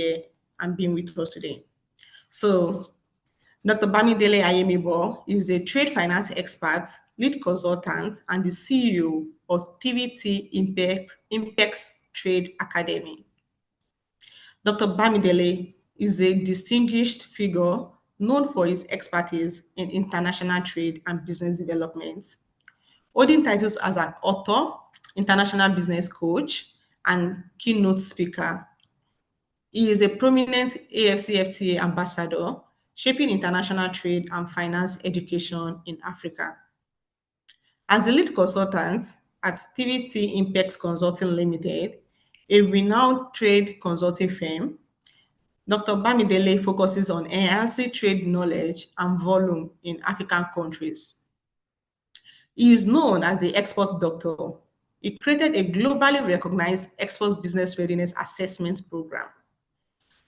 here and being with us today. So, Dr. Bamidele Ayemibo is a trade finance expert, lead consultant, and the CEO of TVT Impex Trade Academy. Dr. Bamidele is a distinguished figure known for his expertise in international trade and business development, holding titles as an author, international business coach, and keynote speaker. He is a prominent AFCFTA ambassador, shaping international trade and finance education in Africa. As a lead consultant at TVT Impex Consulting Limited, a renowned trade consulting firm, Dr. Bamidele focuses on enhancing trade knowledge and volume in African countries. He is known as the export doctor. He created a globally recognized export business readiness assessment program.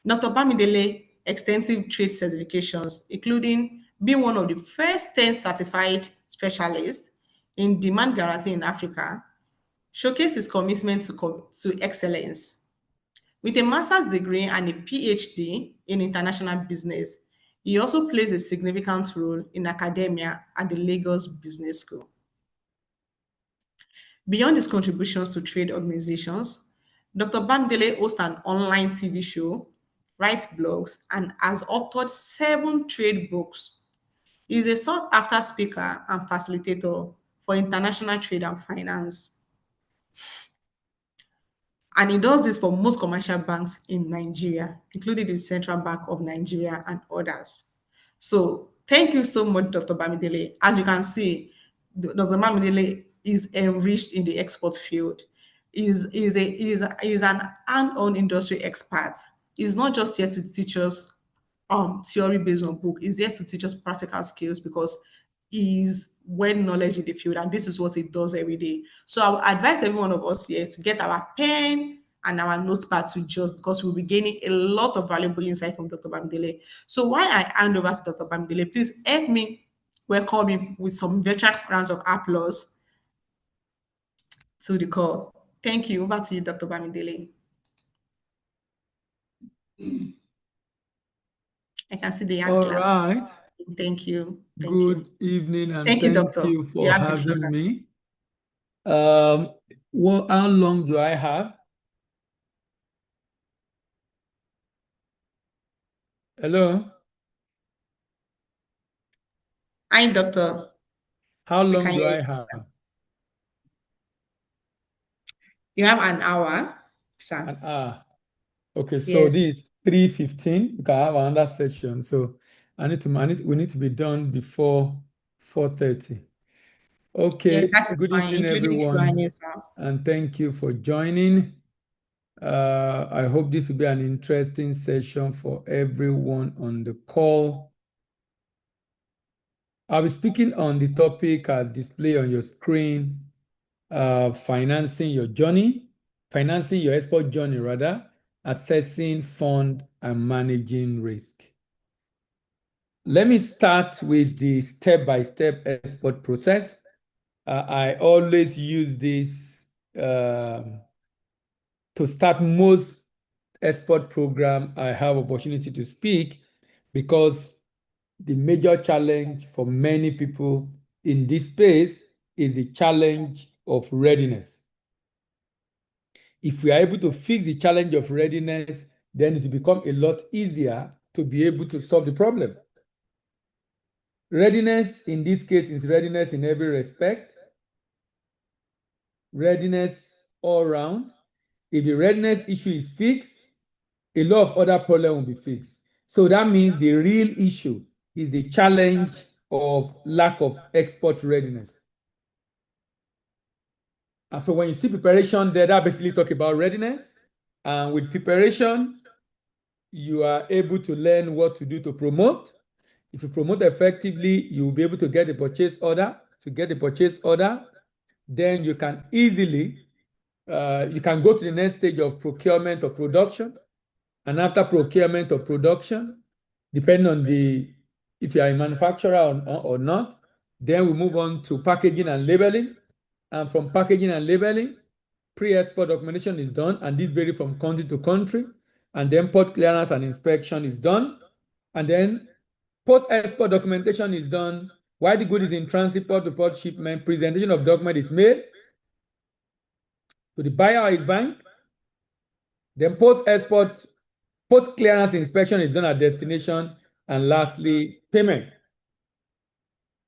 Dr. Bamidele extensive trade certifications, including being one of the first 10 certified specialists in demand guarantee in Africa, showcase his commitment to excellence. With a master's degree and a PhD in international business, he also plays a significant role in academia at the Lagos Business School. Beyond his contributions to trade organizations, Dr. Bamidele hosts an online TV show, writes blogs, and has authored 7 trade books. He is a sought-after speaker and facilitator for international trade and finance. And he does this for most commercial banks in Nigeria, including the Central Bank of Nigeria and others. So thank you so much, Dr. Bamidele. As you can see, Dr. Bamidele is enriched in the export field. Is an hand-on industry expert. He's not just here to teach us theory based on book. He's here to teach us practical skills because he's well knowledge in the field and this is what he does every day. So I would advise every one of us here to get our pen and our notepad to jot because we'll be gaining a lot of valuable insight from Dr. Bamidele. So while I hand over to Dr. Bamidele, please help me welcome him with some virtual rounds of applause to the call. Thank you. Over to you, Dr. Bamidele. I can see the hand All claps. right. Thank you. Good evening, and thank you, doctor. You for having me. How long do I have? Hello? Hi, doctor. How long do I have? You have an hour, sir. An hour. Okay, so yes. This is 3:15. We can have another session. So we need to be done before 4:30. Okay, yes, good fine, evening, everyone. And thank you for joining. I hope this will be an interesting session for everyone on the call. I'll be speaking on the topic as displayed on your screen, financing your export journey rather, assessing fund and managing risk. Let me start with the step-by-step export process. I always use this to start most export program I have opportunity to speak because the major challenge for many people in this space is the challenge of readiness. If we are able to fix the challenge of readiness, then it will become a lot easier to be able to solve the problem. Readiness in this case is readiness in every respect, readiness all around. If the readiness issue is fixed, a lot of other problems will be fixed. So that means the real issue is the challenge of lack of export readiness. And so when you see preparation there, that basically talk about readiness. And with preparation, you are able to learn what to do to promote. If you promote effectively, you will be able to get the purchase order. To get the purchase order, then you can easily, you can go to the next stage of procurement or production. And after procurement or production, depending on if you are a manufacturer or not, then we move on to packaging and labeling. And from packaging and labeling, pre-export documentation is done, and this varies from country to country. and then port clearance and inspection is done, and then post-export documentation is done. While the good is in transit port to port shipment, presentation of document is made to the buyer or his bank. Then post-export, post-clearance inspection is done at destination, and lastly, payment.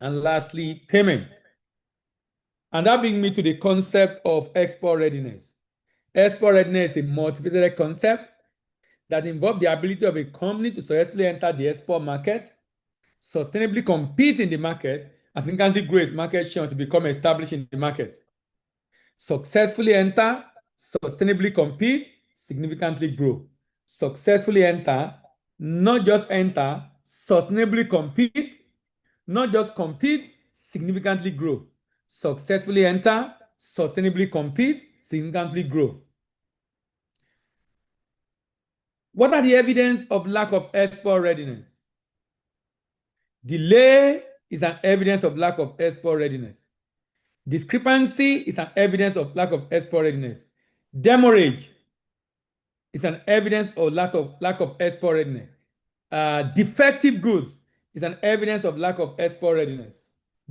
And lastly, payment. And that brings me to the concept of export readiness. Export readiness is a multifaceted concept that involves the ability of a company to successfully enter the export market, sustainably compete in the market, and significantly grow its market share to become established in the market. Successfully enter, sustainably compete, significantly grow. Successfully enter, not just enter, sustainably compete, not just compete, significantly grow. Successfully enter, sustainably compete, significantly grow. What are the evidence of lack of export readiness? Delay is an evidence of lack of export readiness. Discrepancy is an evidence of lack of export readiness. Demurrage is an evidence of lack of export readiness. Defective goods is an evidence of lack of export readiness.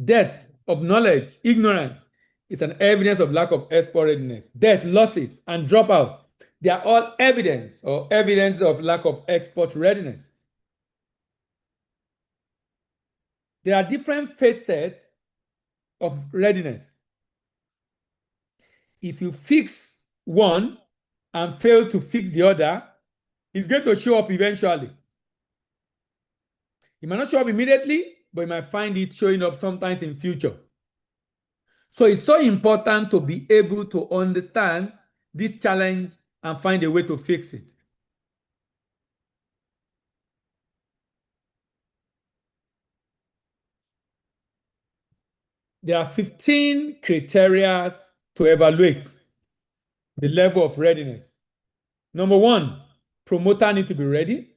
Death of knowledge, ignorance is an evidence of lack of export readiness. Death, losses, and dropout, they are all evidence or evidence of lack of export readiness. There are different facets of readiness. If you fix one and fail to fix the other, it's going to show up eventually. It might not show up immediately, but you might find it showing up sometimes in future. So it's so important to be able to understand this challenge and find a way to fix it. There are 15 criteria to evaluate the level of readiness. Number one, promoter need to be ready.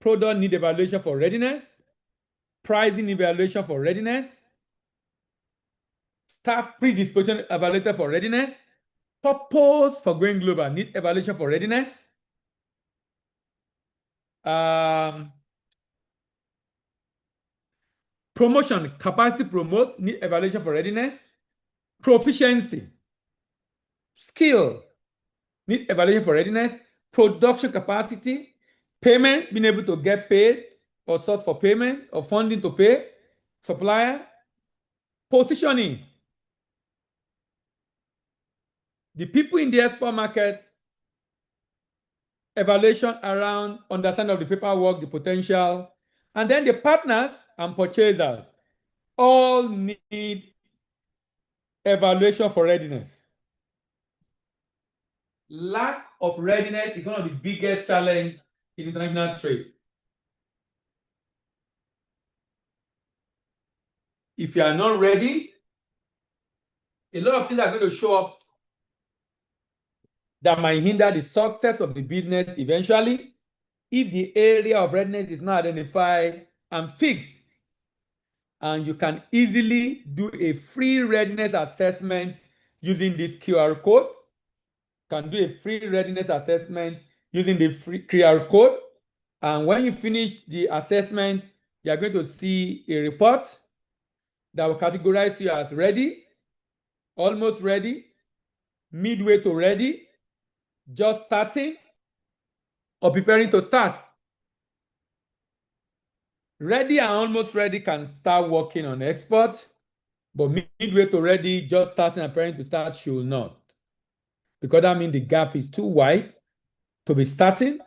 Product need evaluation for readiness. Pricing evaluation for readiness. Staff predisposition evaluated for readiness. Purpose for going global need evaluation for readiness. Promotion, capacity promote, need evaluation for readiness. Proficiency, skill, need evaluation for readiness. Production capacity, payment, being able to get paid or source for payment or funding to pay, supplier. Positioning, the people in the export market, evaluation around understanding of the paperwork, the potential, and then the partners and purchasers all need evaluation for readiness. Lack of readiness is one of the biggest challenges in international trade. If you are not ready, a lot of things are going to show up that might hinder the success of the business eventually if the area of readiness is not identified and fixed. And you can easily do a free readiness assessment using this QR code. You can do a free readiness assessment using the free QR code. And when you finish the assessment, you are going to see a report that will categorize you as ready, almost ready, midway to ready, just starting, or preparing to start. Ready and almost ready can start working on export, but midway to ready, just starting and preparing to start should not. Because that means the gap is too wide to be starting.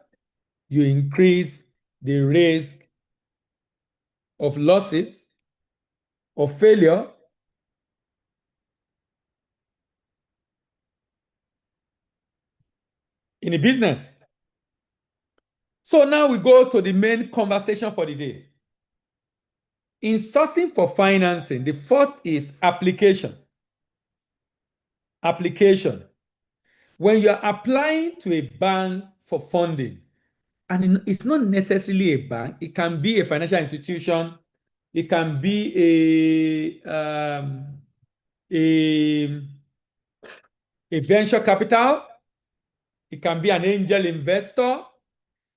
You increase the risk of losses or failure in a business. So now we go to the main conversation for the day. In sourcing for financing, the first is application. Application. When you're applying to a bank for funding, and it's not necessarily a bank, it can be a financial institution, it can be a venture capital, It can be an angel investor.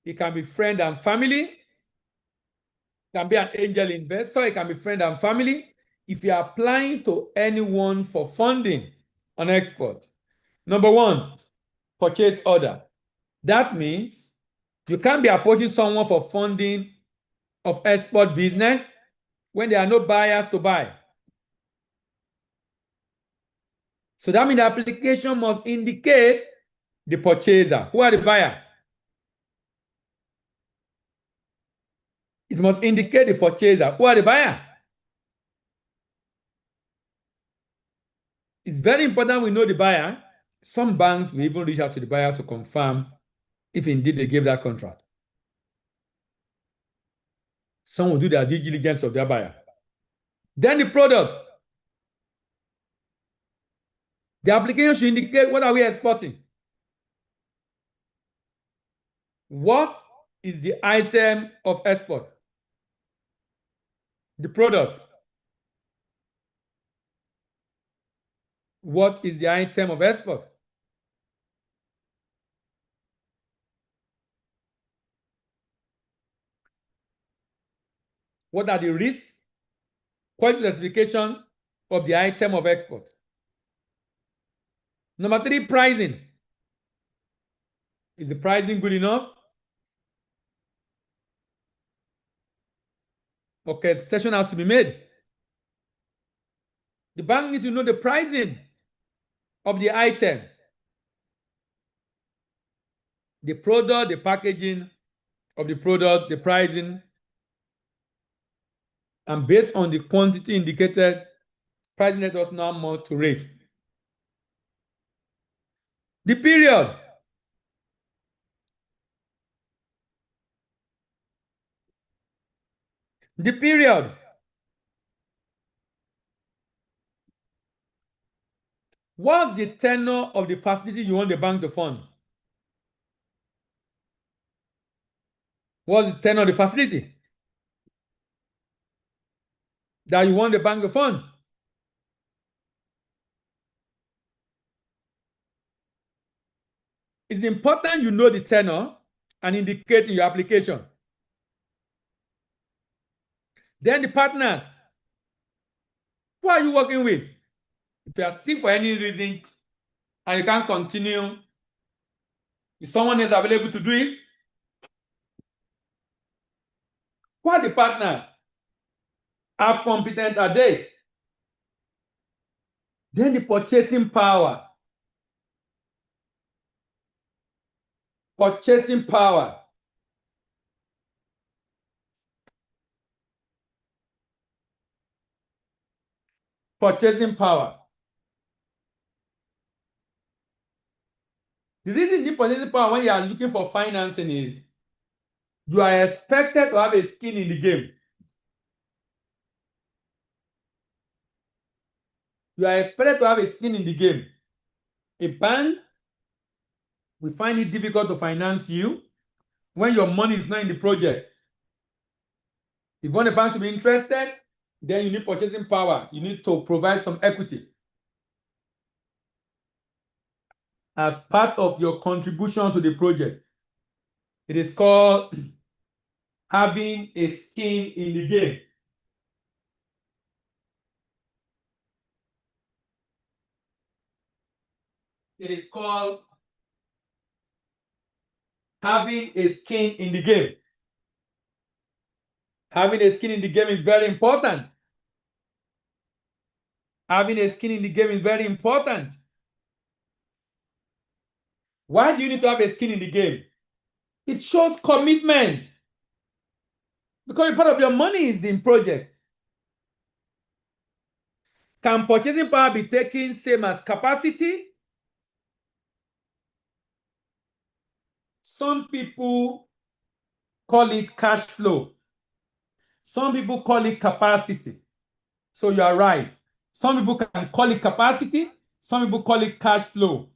It can be friend and family. It can be an angel investor. It can be friend and family. If you are applying to anyone for funding on export, number one, purchase order. That means you can't be approaching someone for funding of export business when there are no buyers to buy. So that means the application must indicate the purchaser. Who are the buyer? It must indicate the purchaser. Who are the buyer? It's very important we know the buyer. Some banks will even reach out to the buyer to confirm if indeed they gave that contract. Some will do their due diligence of their buyer. Then the product. The application should indicate what are we exporting. What is the item of export? The product. What is the item of export? What are the risks, quality specification of the item of export? Number three, pricing. Is the pricing good enough? Okay, session has to be made. The bank needs to know the pricing of the item, the product, the packaging of the product, the pricing, and based on the quantity indicated, pricing let us know how much to raise. The period. The period. What's the tenure of the facility you want the bank to fund? What's the tenure of the facility that you want the bank to fund? It's important you know the tenure and indicate in your application. Then the partners. Who are you working with? If you are sick for any reason and you can't continue, if someone is available to do it, who are the partners? How competent are they? Then the purchasing power. Purchasing power. Purchasing power. The reason the purchasing power when you are looking for financing is you are expected to have a skin in the game. You are expected to have a skin in the game. A bank will find it difficult to finance you when your money is not in the project. If you want a bank to be interested, then you need purchasing power. You need to provide some equity as part of your contribution to the project. It is called having a skin in the game. It is called having a skin in the game. Having a skin in the game is very important. Having a skin in the game is very important. Why do you need to have a skin in the game? It shows commitment. Because part of your money is in project. Can purchasing power be taken same as capacity? Some people call it cash flow. Some people call it capacity. So you are right. Some people can call it capacity. Some people call it cash flow.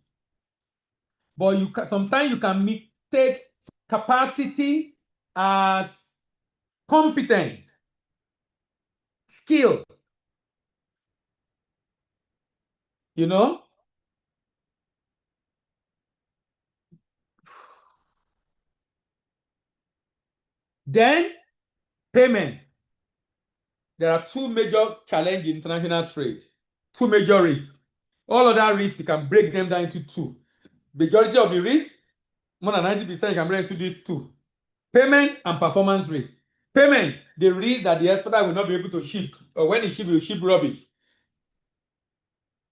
But sometimes you can take capacity as competence, skill. You know? Then payment. There are two major challenges in international trade, two major risks. All other risks, you can break them down into two. Majority of the risk, more than 90%, you can break into these two. Payment and performance risk. Payment, the risk that the exporter will not be able to ship, or when he ship, he will ship rubbish.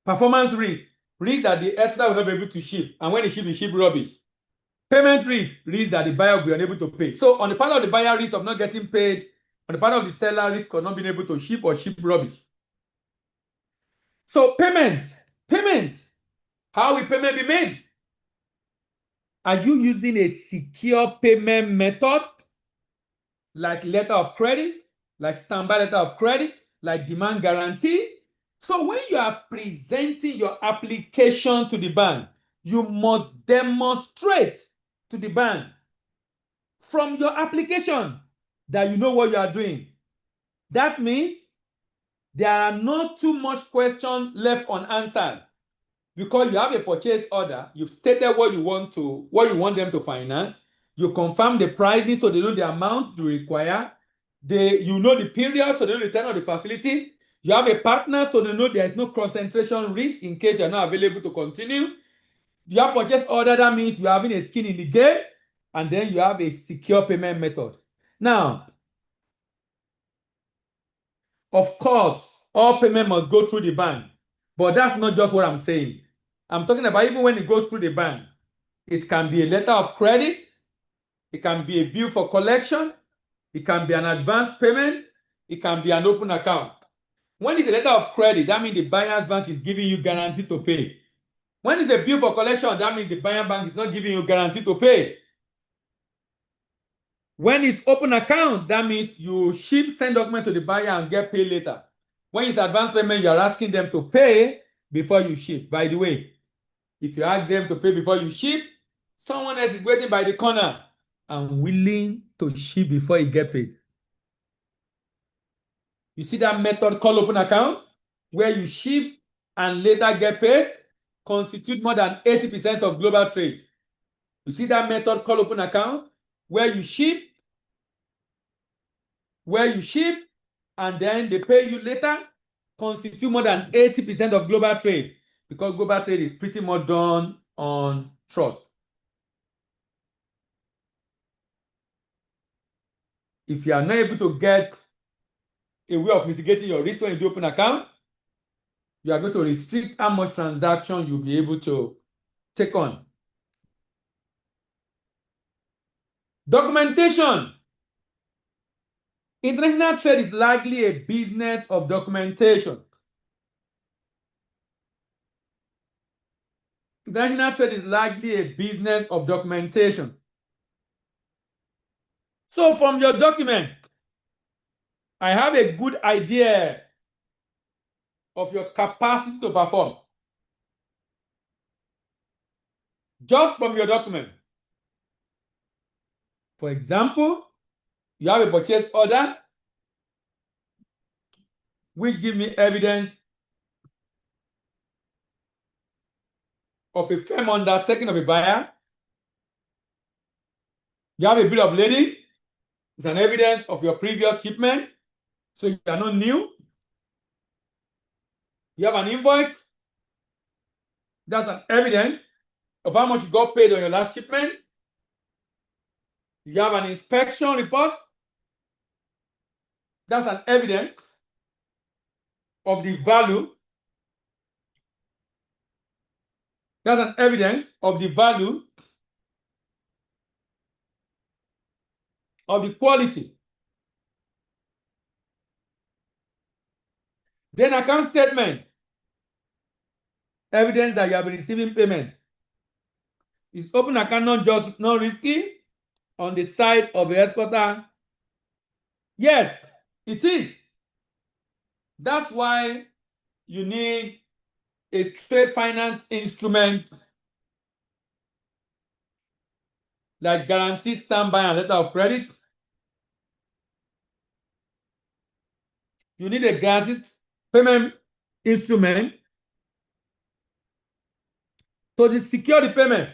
Performance risk that the exporter will not be able to ship, and when he ship rubbish. Payment risk that the buyer will be unable to pay. So on the part of the buyer, risk of not getting paid. On the part of the seller, risk of not being able to ship or ship rubbish. So payment. How will payment be made? Are you using a secure payment method like letter of credit, like standby letter of credit, like demand guarantee? So when you are presenting your application to the bank, you must demonstrate to the bank from your application that you know what you are doing. That means there are not too much questions left unanswered because you have a purchase order. You've stated what you want them to finance. You confirm the pricing so they know the amount you require. You know the period so they know the tenure of the facility. You have a partner so they know there is no concentration risk in case you're not available to continue. You have purchase order, that means you're having a skin in the game, and then you have a secure payment method. Now, of course, all payment must go through the bank, but that's not just what I'm saying. I'm talking about even when it goes through the bank, it can be a letter of credit, it can be a bill for collection, it can be an advance payment, it can be an open account. When it's a letter of credit, that means the buyer's bank is giving you guarantee to pay. When it's a bill for collection, that means the buyer bank is not giving you guarantee to pay. When it's open account, that means you send document to the buyer and get paid later. When it's advance payment, you're asking them to pay before you ship. By the way, if you ask them to pay before you ship, someone else is waiting by the corner and willing to ship before you get paid. You see that method called open account, where you ship and later get paid, constitute more than 80% of global trade. You see that method called open account, where you ship and then they pay you later, constitute more than 80% of global trade, because global trade is pretty much done on trust. If you are not able to get a way of mitigating your risk when you do open account, you are going to restrict how much transaction you'll be able to take on. Documentation. International trade is largely a business of documentation. International trade is largely a business of documentation. So from your document, I have a good idea of your capacity to perform. Just from your document. For example, you have a purchase order which gives me evidence of a firm undertaking of a buyer. You have a bill of lading. It's an evidence of your previous shipment, so you are not new. You have an invoice. That's an evidence of how much you got paid on your last shipment. You have an inspection report. That's an evidence of the value. That's an evidence of the value of the quality. Then account statement. Evidence that you have been receiving payment. Is open account not risky on the side of the exporter? Yes, it is. That's why you need a trade finance instrument like guarantee, standby, and letter of credit. You need a guaranteed payment instrument to secure the payment.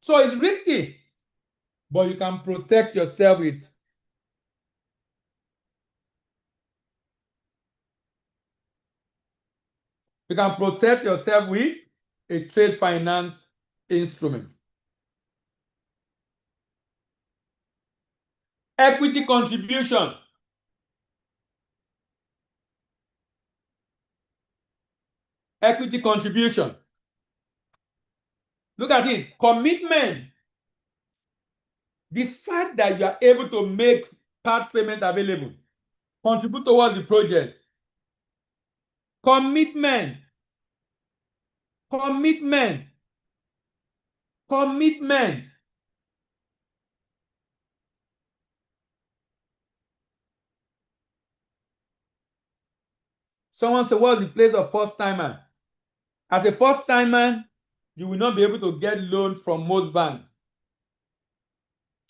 So it's risky. but you can protect yourself with a trade finance instrument. Equity contribution. Equity contribution. Look at it. Commitment. The fact that you are able to make part payment available, contribute towards the project. Commitment. Commitment. Commitment. Someone said, what's the place of first timer? As a first timer, you will not be able to get loan from most banks.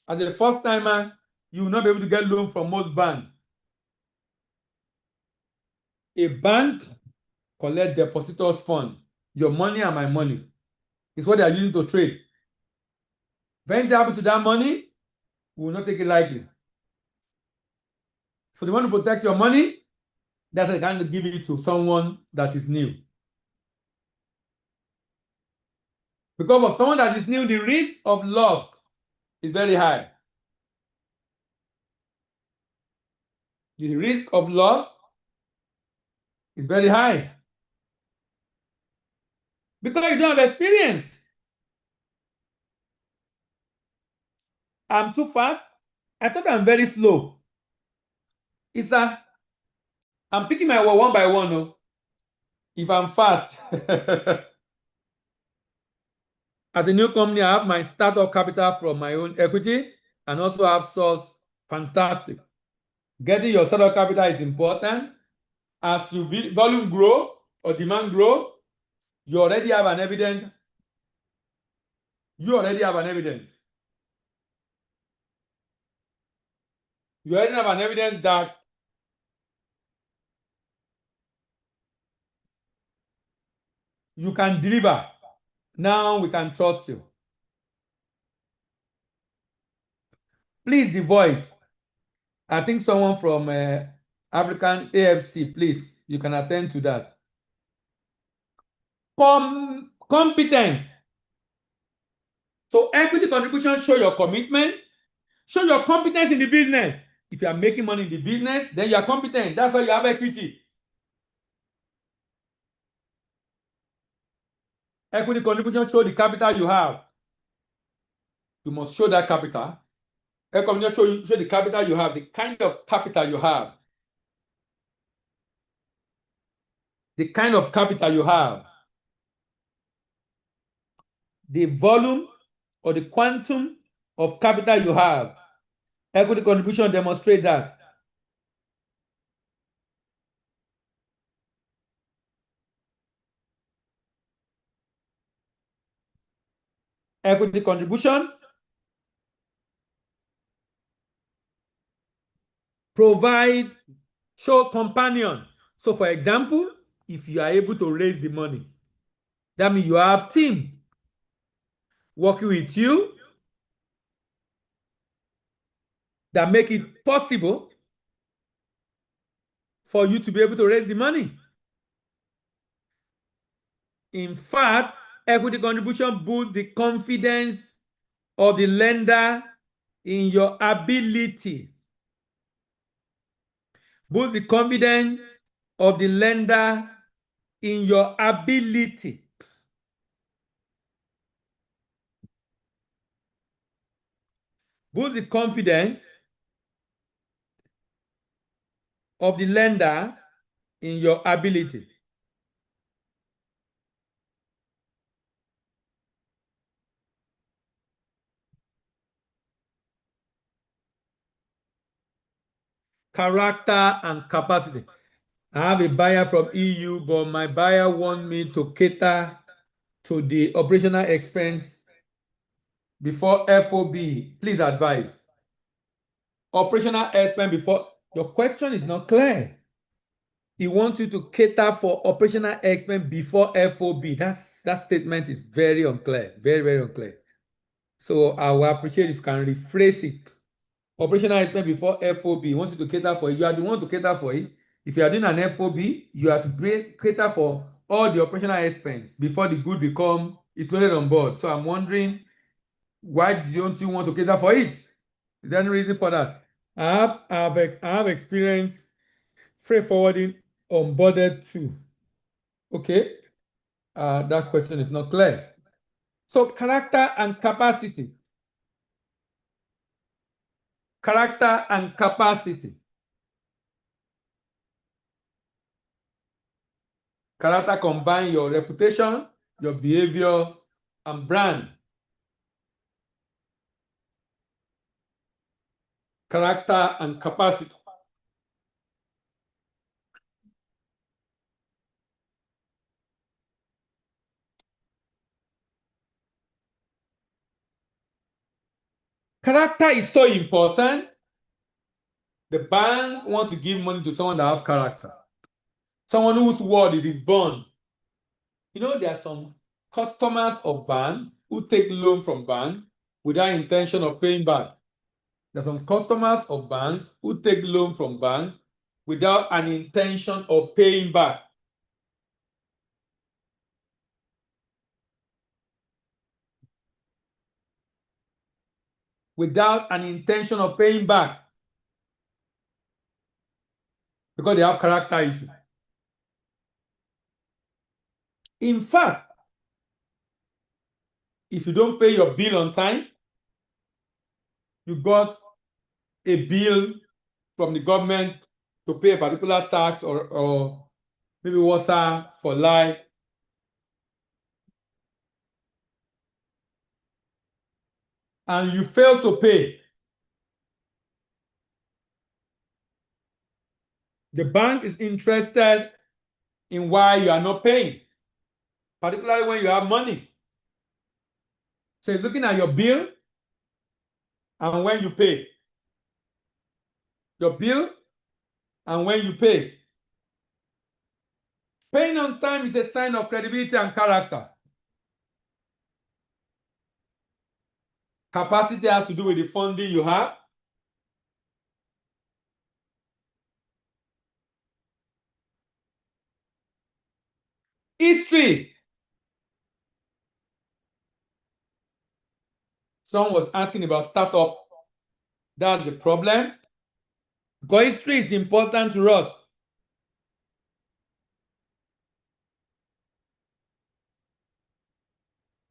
As a first timer, you will not be able to get loan from most banks. A bank collect depositors' fund. Your money and my money is what they are using to trade. If anything happens to that money, we will not take it lightly. So they want to protect your money. That's why they can't give it to someone that is new. Because for someone that is new, the risk of loss is very high. The risk of loss is very high. Because you don't have experience. I'm too fast. I thought I'm very slow. It's I'm picking my word one by one. No? If I'm fast. As a new company, I have my startup capital from my own equity and also have source. Fantastic. Getting your startup capital is important. As your volume grow or demand grow, you already have an evidence. You already have an evidence. You already have an evidence that you can deliver. Now we can trust you. Please, the voice. I think someone from African AFC, please, you can attend to that. Competence. So equity contribution show your commitment, show your competence in the business. If you are making money in the business, then you are competent. That's why you have equity. Equity contribution show the capital you have. You must show that capital. Equity contribution show the capital you have, the kind of capital you have. The kind of capital you have. The volume or the quantum of capital you have. Equity contribution demonstrate that. Equity contribution provide, show companion. So for example, if you are able to raise the money, that means you have team working with you that make it possible for you to be able to raise the money. In fact, equity contribution boosts the confidence of the lender in your ability. Boost the confidence of the lender in your ability. Boost the confidence of the lender in your ability. Character and capacity. I have a buyer from EU, but my buyer wants me to cater to the operational expense before FOB. Please advise. Operational expense before. Your question is not clear. He wants you to cater for operational expense before FOB. That statement is very unclear. Very, very unclear. So I will appreciate if you can rephrase it. Operational expense before FOB. He wants you to cater for it. You are the one to cater for it. If you are doing an FOB, you have to cater for all the operational expense before the good is loaded on board. So I'm wondering, why don't you want to cater for it? Is there any reason for that? I have experience freight forwarding onboarded too. Okay, that question is not clear. So character and capacity. Character and capacity. Character combine your reputation, your behavior, and brand. Character and capacity. Character is so important. The bank wants to give money to someone that has character. Someone whose word is his bond. You know, there are some customers of banks who take loan from banks without intention of paying back. There are some customers of banks who take loan from banks without an intention of paying back. Without an intention of paying back. Because they have character issues. In fact, if you don't pay your bill on time, you got a bill from the government to pay a particular tax or maybe water for life, and you fail to pay, the bank is interested in why you are not paying, particularly when you have money. So it's looking at your bill and when you pay. Your bill and when you pay. Paying on time is a sign of credibility and character. Capacity has to do with the funding you have. History. Someone was asking about startup. That's the problem. Because history is important to us.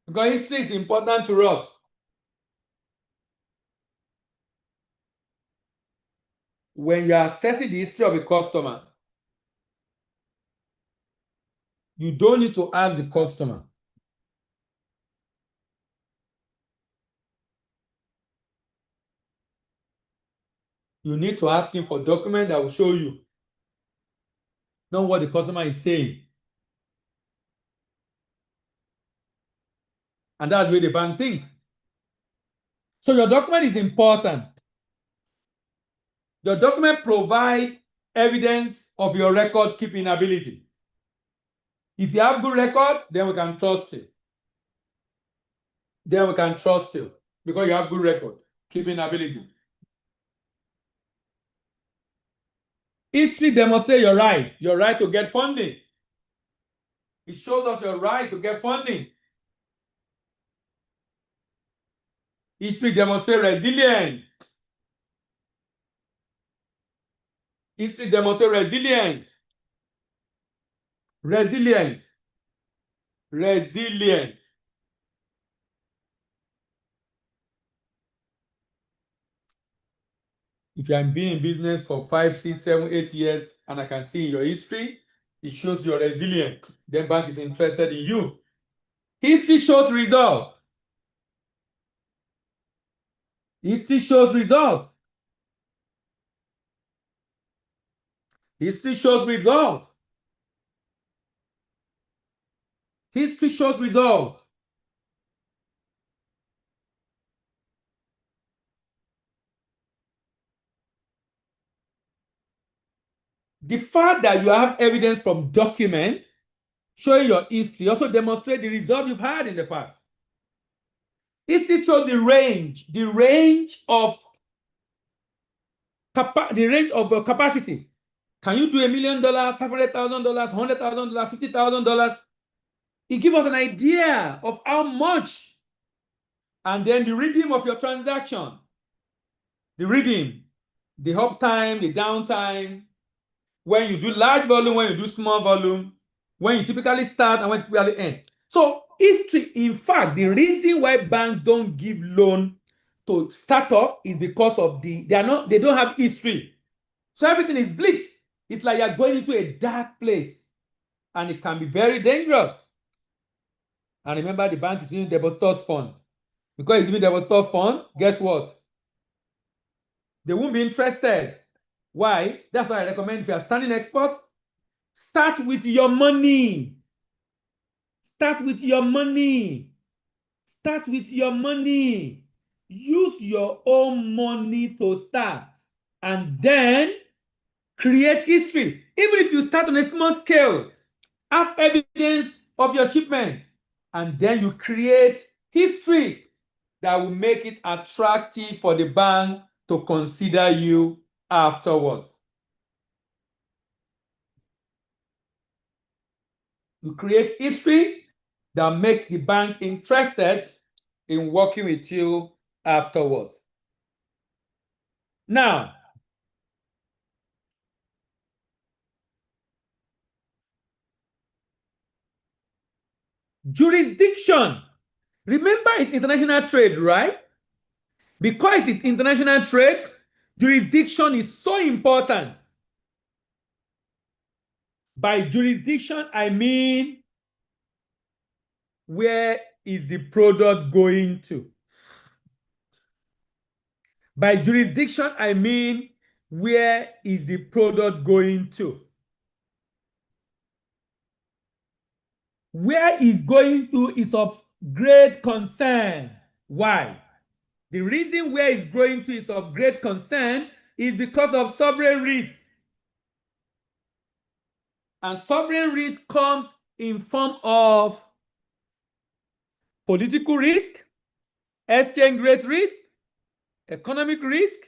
Because history is important to us. When you are assessing the history of a customer, you don't need to ask the customer. You need to ask him for documents that will show you, not what the customer is saying. And that's where the bank thinks. So your document is important. Your document provides evidence of your record keeping ability. If you have good record, then we can trust you. Then we can trust you because you have good record keeping ability. History demonstrates your right to get funding. It shows us your right to get funding. History demonstrates resilience. History demonstrates resilience. Resilience. Resilience. If you have been in business for 5, 6, 7, 8 years, and I can see in your history, it shows you're resilient. Then bank is interested in you. History shows result. History shows result. History shows result. History shows result. The fact that you have evidence from document showing your history also demonstrates the result you've had in the past. History shows the range of capacity. Can you do $1 million, $500,000, $100,000, $50,000? It gives us an idea of how much. And then the rhythm of your transaction, the rhythm, the uptime, the downtime, when you do large volume, when you do small volume, when you typically start and when you typically end. So history, in fact, the reason why banks don't give loan to startup is because of they don't have history. So everything is bleak. It's like you're going into a dark place, and it can be very dangerous. And remember, the bank is using depositors fund. Because it's using depositors fund, guess what? They won't be interested. Why? That's why I recommend if you are starting export, start with your money. Start with your money. Start with your money. Use your own money to start. And then create history. Even if you start on a small scale, have evidence of your shipment. And then you create history that will make it attractive for the bank to consider you afterwards. You create history that make the bank interested in working with you afterwards. Now, jurisdiction. Remember, it's international trade, right? Because it's international trade, jurisdiction is so important. By jurisdiction, I mean, where is the product going to? By jurisdiction, I mean, where is the product going to? Where it's going to is of great concern. Why? The reason where it's going to is of great concern is because of sovereign risk. And sovereign risk comes in form of political risk, exchange rate risk, economic risk,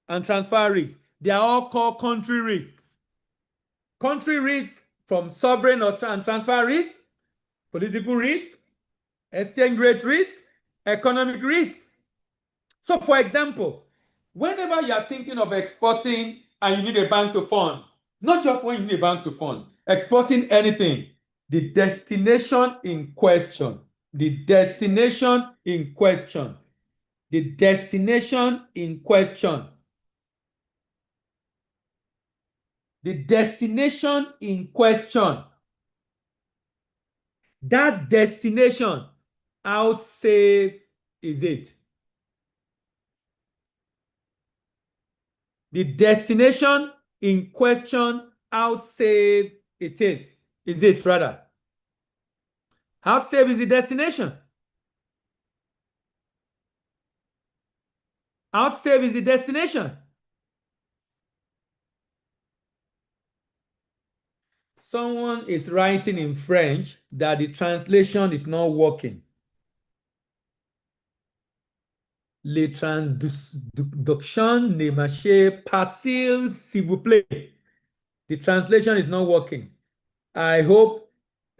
and transfer risk. They are all called country risk. Country risk from sovereign or transfer risk, political risk, exchange rate risk, economic risk. So, for example, whenever you are thinking of exporting and you need a bank to fund, not just when you need a bank to fund, exporting anything, the destination in question, the destination in question, the destination in question, the destination in question, that destination, how safe is it? The destination in question, how safe it is it rather? How safe is the destination? How safe is the destination? Someone is writing in French that the translation is not working. Les traductions ne marchent pas, s'il vous plaît. The translation is not working. I hope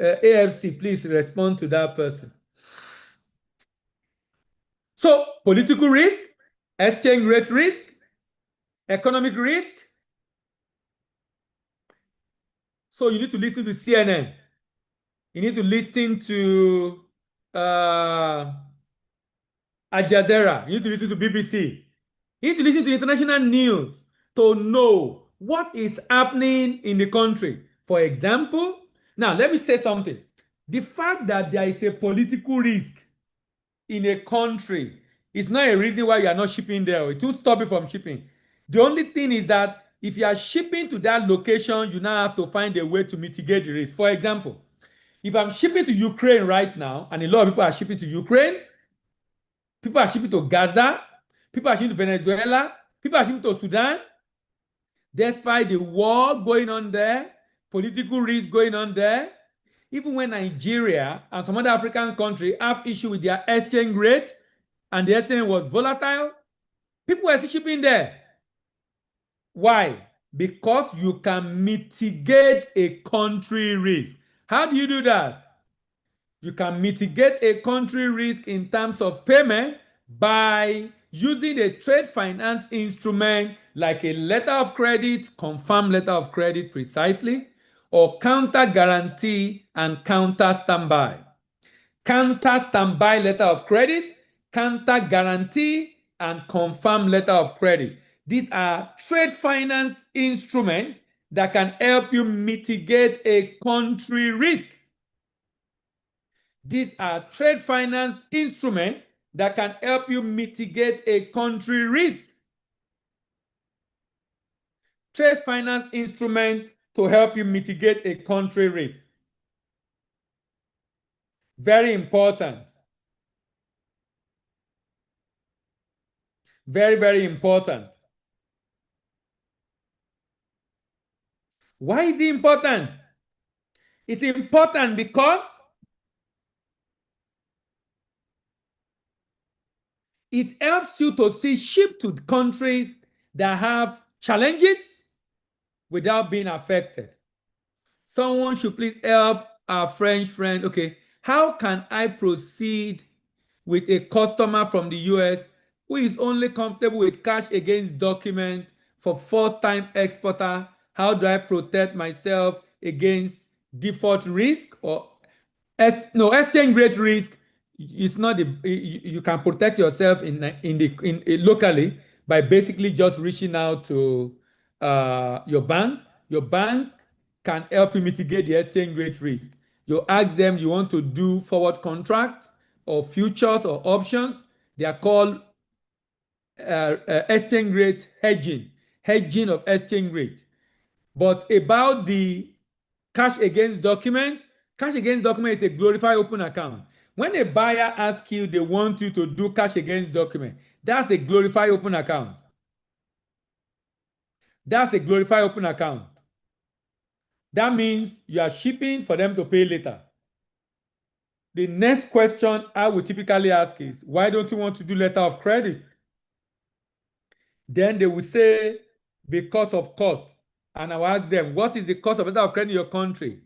AFC, please respond to that person. So, political risk, exchange rate risk, economic risk. So you need to listen to CNN. You need to listen to Al Jazeera. You need to listen to BBC. You need to listen to international news to know what is happening in the country. For example, now let me say something. The fact that there is a political risk in a country is not a reason why you are not shipping there. It will stop you from shipping. The only thing is that if you are shipping to that location, you now have to find a way to mitigate the risk. For example, if I'm shipping to Ukraine right now, and a lot of people are shipping to Ukraine, people are shipping to Gaza, people are shipping to Venezuela, people are shipping to Sudan, despite the war going on there, political risk going on there, Even when Nigeria and some other African country have issue with their exchange rate and the exchange was volatile, people were still shipping there. Why? Because you can mitigate a country risk. How do you do that? You can mitigate a country risk in terms of payment by using a trade finance instrument like a letter of credit, confirmed letter of credit precisely, or counter guarantee and counter standby. Counter standby letter of credit, counter guarantee, and confirmed letter of credit. These are trade finance instruments that can help you mitigate a country risk. These are trade finance instruments that can help you mitigate a country risk. Trade finance instrument to help you mitigate a country risk. Very important. Very, very important. Why is it important? It's important because it helps you to see ship to countries that have challenges without being affected. Someone should please help our French friend. Okay, how can I proceed with a customer from the US who is only comfortable with cash against document for first-time exporter? How do I protect myself against default risk or exchange rate risk? It's not you can protect yourself locally by basically just reaching out to your bank. Your bank can help you mitigate the exchange rate risk. You ask them you want to do forward contract or futures or options. They are called exchange rate hedging of exchange rate. But about the cash against document is a glorified open account. When a buyer asks you they want you to do cash against document, that's a glorified open account. That's a glorified open account. That means you are shipping for them to pay later. The next question I would typically ask is, why don't you want to do letter of credit? Then they will say, because of cost. And I will ask them, what is the cost of letter of credit in your country?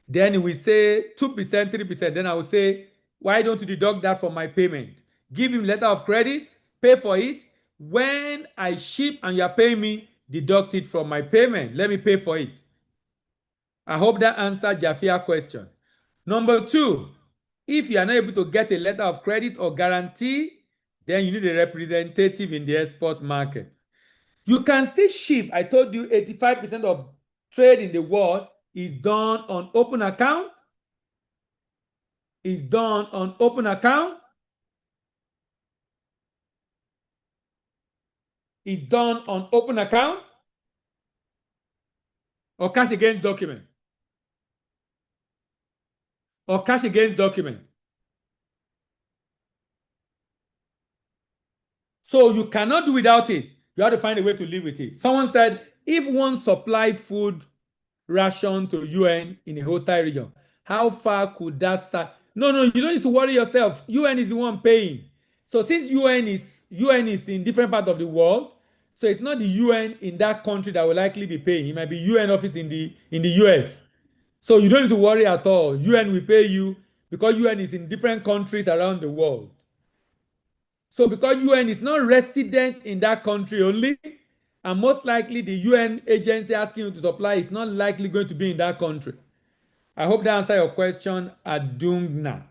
Then we say 2%, 3%. Then I will say, why don't you deduct that from my payment? Give him letter of credit, pay for it. When I ship and you are paying me, deduct it from my payment. Let me pay for it. I hope that answered Jafia's question. Number two, if you are not able to get a letter of credit or guarantee, then you need a representative in the export market. You can still ship. I told you 85% of trade in the world is done on open account. Is done on open account. Is done on open account or cash against document. Or cash against document. So you cannot do without it. You have to find a way to live with it. Someone said, if one supply food ration to UN in a hostile region, how far could that start? No, you don't need to worry yourself. UN is the one paying. So since UN is in different parts of the world, so it's not the UN in that country that will likely be paying. It might be UN office in the US. So you don't need to worry at all. UN will pay you because UN is in different countries around the world. So because UN is not resident in that country only, and most likely the UN agency asking you to supply is not likely going to be in that country. I hope that answers your question, Adungna.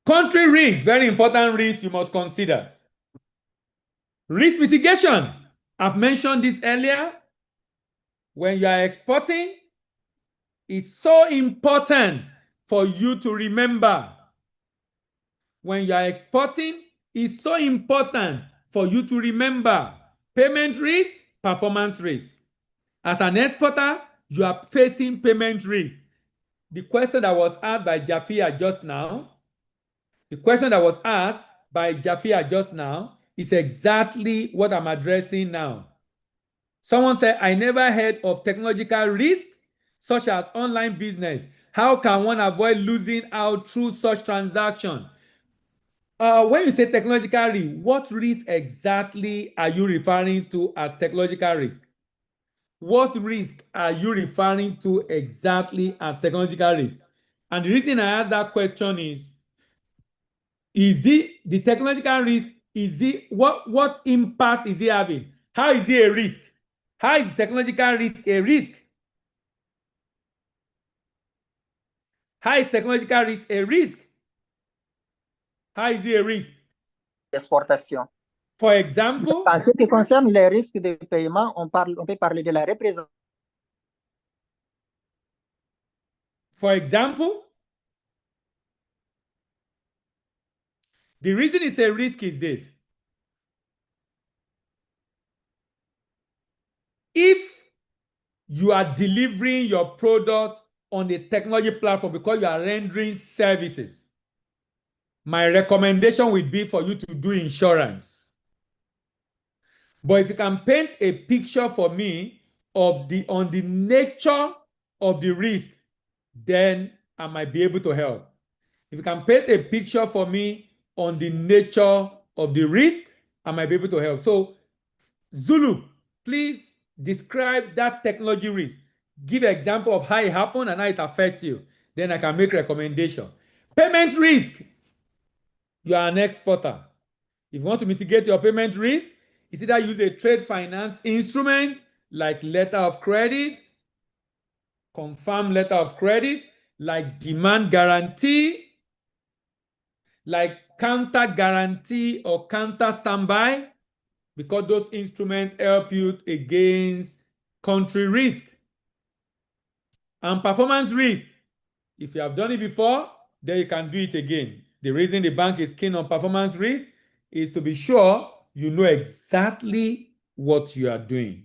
Country risk, very important risk you must consider. Risk mitigation. I've mentioned this earlier. When you are exporting, it's so important for you to remember. When you are exporting, it's so important for you to remember payment risk, performance risk. As an exporter, you are facing payment risk. The question that was asked by Jafia just now, is exactly what I'm addressing now. Someone said, I never heard of technological risk such as online business. How can one avoid losing out through such transaction? When you say technological risk, what risk exactly are you referring to as technological risk? What risk are you referring to exactly as technological risk? And the reason I ask that question is the technological risk, is it what impact is it having? How is it a risk? How is technological risk a risk? How is technological risk a risk? How is it a risk? Exportation. For example, En ce qui concerne les risques de paiement, on peut parler de la représentation. for example, the reason it's a risk is this. If you are delivering your product on a technology platform because you are rendering services, my recommendation would be for you to do insurance. But if you can paint a picture for me on the nature of the risk, then I might be able to help. If you can paint a picture for me on the nature of the risk, I might be able to help. So, Zulu, please describe that technology risk. Give an example of how it happened and how it affects you. Then I can make recommendation. Payment risk. You are an exporter. If you want to mitigate your payment risk, it's either use a trade finance instrument like letter of credit, confirmed letter of credit, like demand guarantee, like counter guarantee or counter standby, because those instruments help you against country risk. And performance risk, if you have done it before, then you can do it again. The reason the bank is keen on performance risk is to be sure you know exactly what you are doing.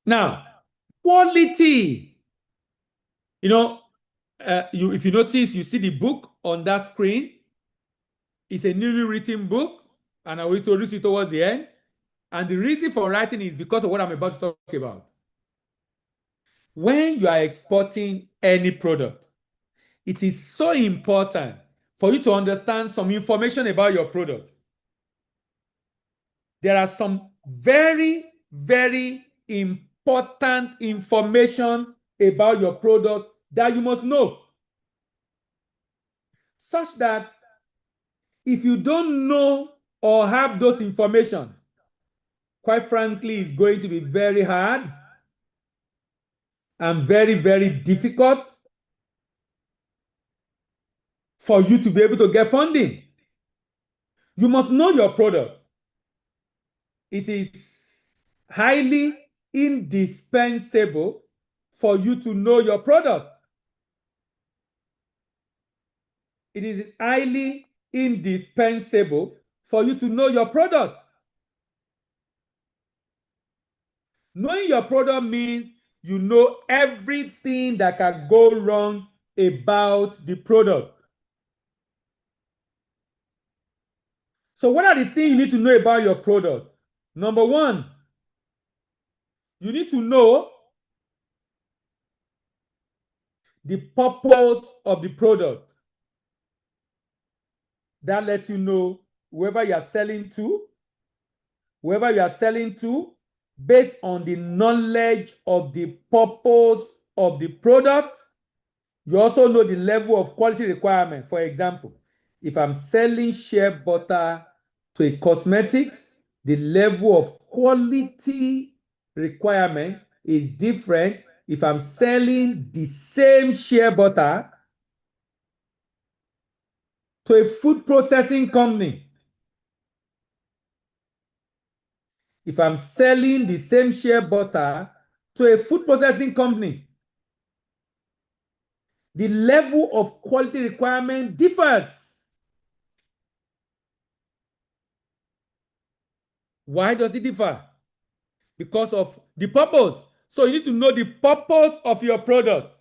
Now, quality. If you notice, you see the book on that screen. It's a newly written book, and I will introduce it towards the end. And the reason for writing is because of what I'm about to talk about. When you are exporting any product, it is so important for you to understand some information about your product. There are some very, very important information about your product that you must know, such that if you don't know or have those information, quite frankly, it's going to be very hard and very, very difficult for you to be able to get funding. You must know your product. It is highly indispensable for you to know your product. It is highly indispensable for you to know your product. Knowing your product means you know everything that can go wrong about the product. So what are the things you need to know about your product? Number one, you need to know the purpose of the product. That lets you know whoever you are selling to, based on the knowledge of the purpose of the product. You also know the level of quality requirement. For example, if I'm selling shea butter to a cosmetics, the level of quality requirement is different if I'm selling the same shea butter to a food processing company. If I'm selling the same shea butter to a food processing company, the level of quality requirement differs. Why does it differ? Because of the purpose. So you need to know the purpose of your product.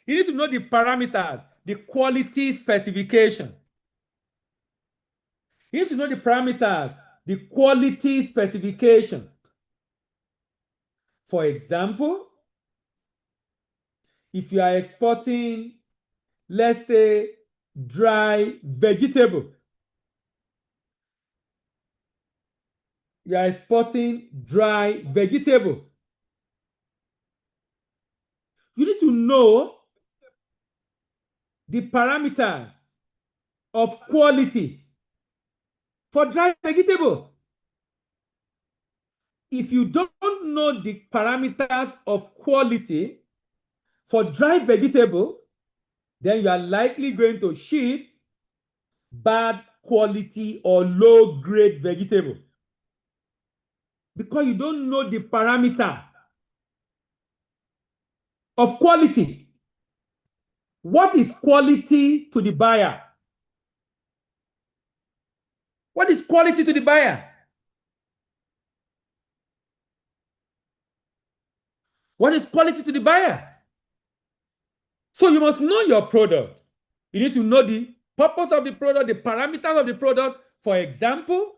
You need to know the parameters, the quality specification. You need to know the parameters, the quality specification. For example, if you are exporting, let's say, dry vegetable, you are exporting dry vegetable, you need to know the parameters of quality for dry vegetable. If you don't know the parameters of quality for dry vegetable, then you are likely going to ship bad quality or low grade vegetable because you don't know the parameter of quality. What is quality to the buyer? What is quality to the buyer? What is quality to the buyer? So you must know your product. You need to know the purpose of the product, the parameters of the product. For example,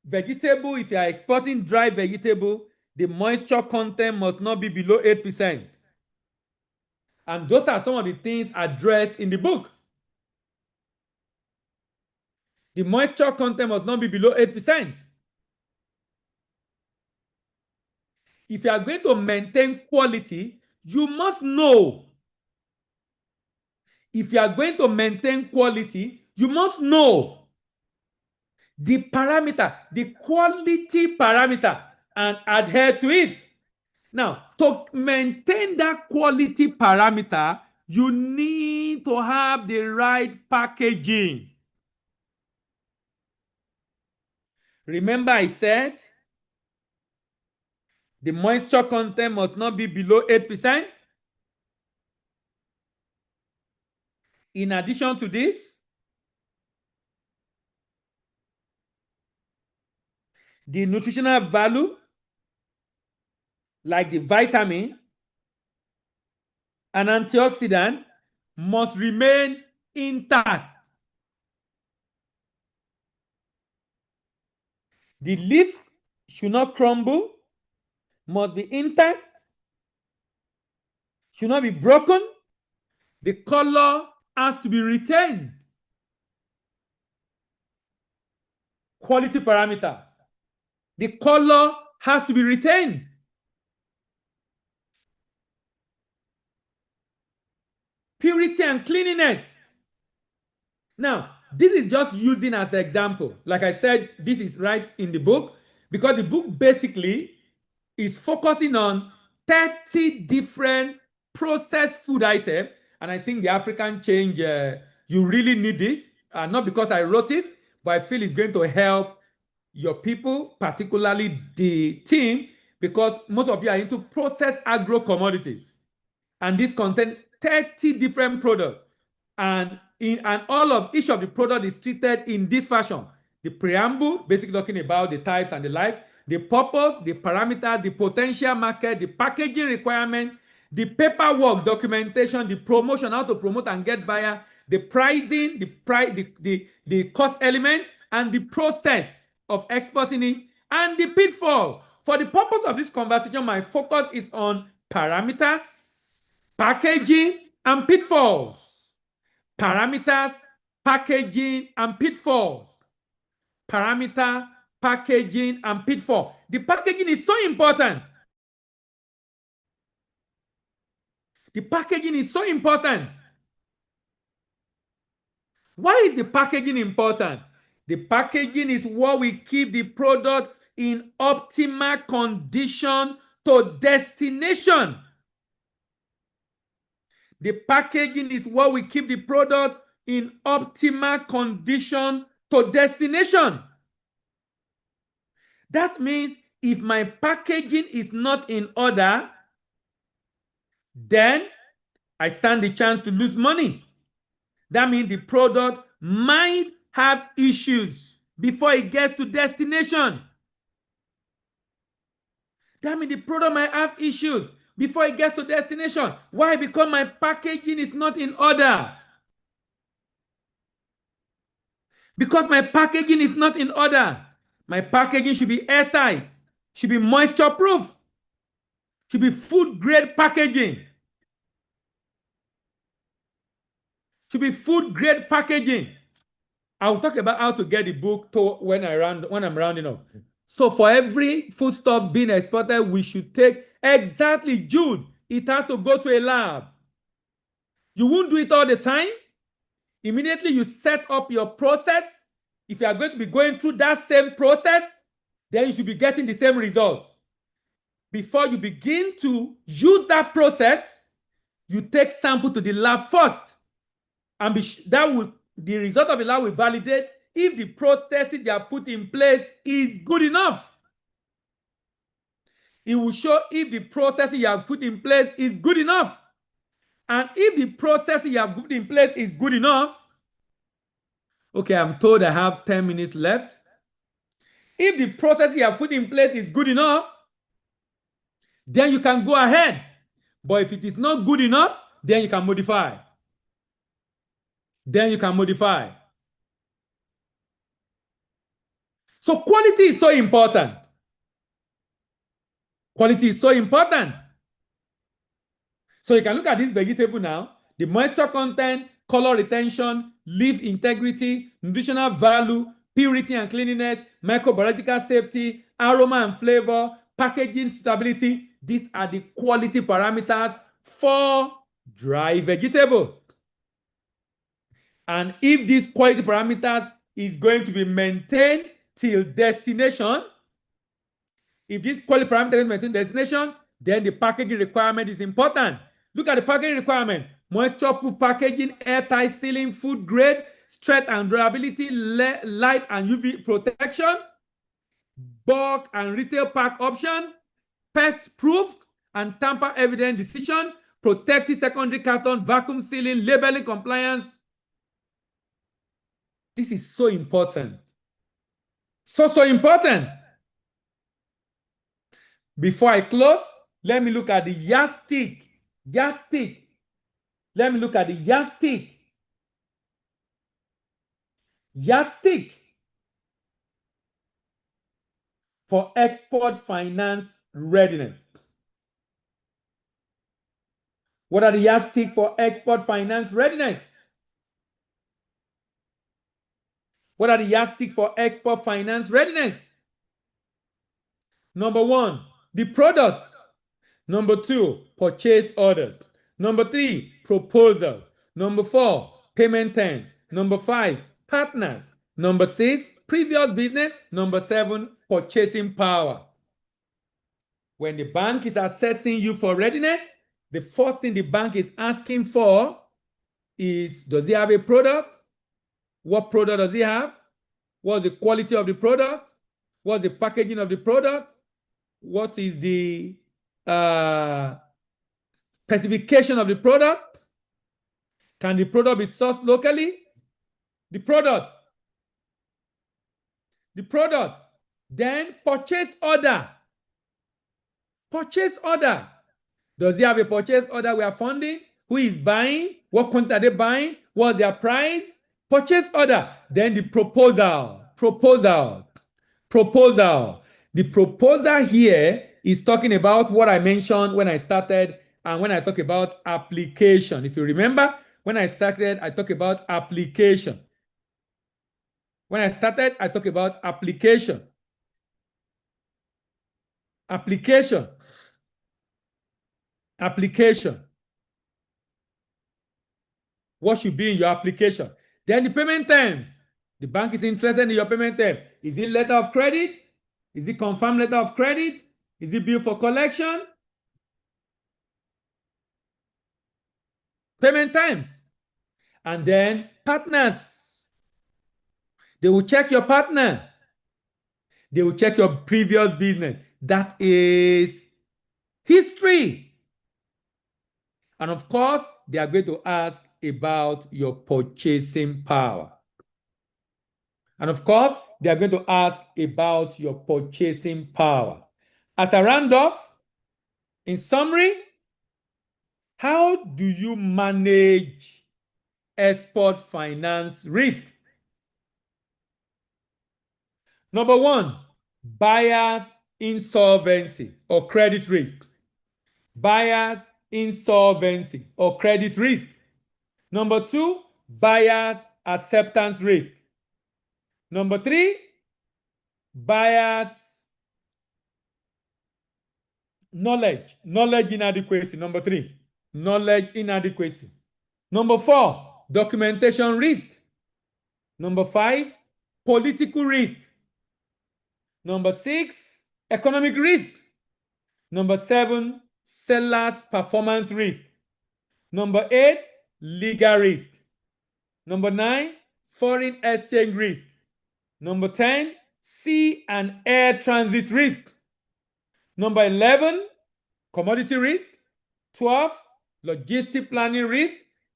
vegetable, if you are exporting dry vegetable, the moisture content must not be below 8%. And those are some of the things addressed in the book. The moisture content must not be below 8%. If you are going to maintain quality, you must know. If you are going to maintain quality, you must know the parameter, the quality parameter, and adhere to it. Now, to maintain that quality parameter, you need to have the right packaging. Remember I said the moisture content must not be below 8%. In addition to this, the nutritional value, like the vitamin and antioxidant, must remain intact. The leaf should not crumble, must be intact, should not be broken. The color has to be retained. Quality parameters. The color has to be retained. Purity and cleanliness. Now, this is just using as an example. Like I said, this is right in the book because the book basically is focusing on 30 different processed food items. And I think the African change, you really need this. Not because I wrote it, but I feel it's going to help your people, particularly the team, because most of you are into processed agro commodities. And this contains 30 different products. And all of each of the product is treated in this fashion. The preamble, basically talking about the types and the like, the purpose, the parameter, the potential market, the packaging requirement, the paperwork, documentation, the promotion, how to promote and get buyer, the pricing, the cost element, and the process of exporting it, and the pitfall. For the purpose of this conversation, my focus is on parameters, packaging, and pitfalls. Parameters, packaging, and pitfalls. Parameter, packaging, and pitfall. The packaging is so important. The packaging is so important. Why is the packaging important? The packaging is what will keep the product in optimal condition to destination. The packaging is what will keep the product in optimal condition to destination. That means if my packaging is not in order, then I stand the chance to lose money. That means the product might have issues before it gets to destination. That means the product might have issues before it gets to destination. Why? Because my packaging is not in order. Because my packaging is not in order. My packaging should be airtight, should be moisture proof, should be food grade packaging. should be food grade packaging. I will talk about how to get the book to when I'm rounding up. So for every foodstuff being exported, we should take exactly, Jude, it has to go to a lab. You won't do it all the time. Immediately you set up your process. If you are going to be going through that same process, then you should be getting the same result. Before you begin to use that process, you take sample to the lab first. And the result of the lab will validate if the processes they are put in place is good enough. It will show if the processes you have put in place is good enough. And if the process you have put in place is good enough, okay, I'm told I have 10 minutes left. If the process you have put in place is good enough, then you can go ahead. But if it is not good enough, then you can modify. So quality is so important. So you can look at this vegetable now. The moisture content, color retention, leaf integrity, nutritional value, purity and cleanliness, microbiological safety, aroma and flavor, packaging suitability. These are the quality parameters for dry vegetable. And if these quality parameters is going to be maintained till destination, then the packaging requirement is important. Look at the packaging requirement. Moisture-proof packaging, airtight sealing, food grade, strength and durability, light and UV protection, bulk and retail pack option, pest-proof and tamper-evident decision, protective secondary carton, vacuum sealing, labeling compliance. This is so important. So important. Before I close, let me look at the yardstick. Let me look at the yardstick. For export finance readiness. What are the yardsticks for export finance readiness? What are the yardsticks for export finance readiness? Number 1, the product. Number 2, purchase orders. Number 3, proposals. Number 4, payment terms. Number 5, partners. Number 6, previous business. Number 7, purchasing power. When the bank is assessing you for readiness, the first thing the bank is asking for is, does he have a product? What product does he have? What's the quality of the product? What's the packaging of the product? What is the specification of the product? Can the product be sourced locally? The product. Then purchase order. Does he have a purchase order we are funding? Who is buying? What quantity are they buying? What's their price? Purchase order. Then the proposal. The proposal here is talking about what I mentioned when I started and when I talk about application. If you remember, when I started, I talked about application. Application. What should be in your application? Then the payment terms. The bank is interested in your payment term. Is it letter of credit? Is it confirmed letter of credit? Is it bill for collection? Payment terms. And then partners. They will check your partner. They will check your previous business. That is history. And of course, they are going to ask about your purchasing power. As a round-off, in summary, how do you manage export finance risk? Number 1, buyer's insolvency or credit risk. Number 2, buyer's acceptance risk. Number 3, buyer's knowledge inadequacy. Number 3, knowledge inadequacy. Number 4, documentation risk. Number 5, political risk. Number 6, economic risk. Number 7, seller's performance risk. Number 8, legal risk. Number 9, foreign exchange risk. Number 10, sea and air transit risk. Number 11, commodity risk. 12, logistic planning risk.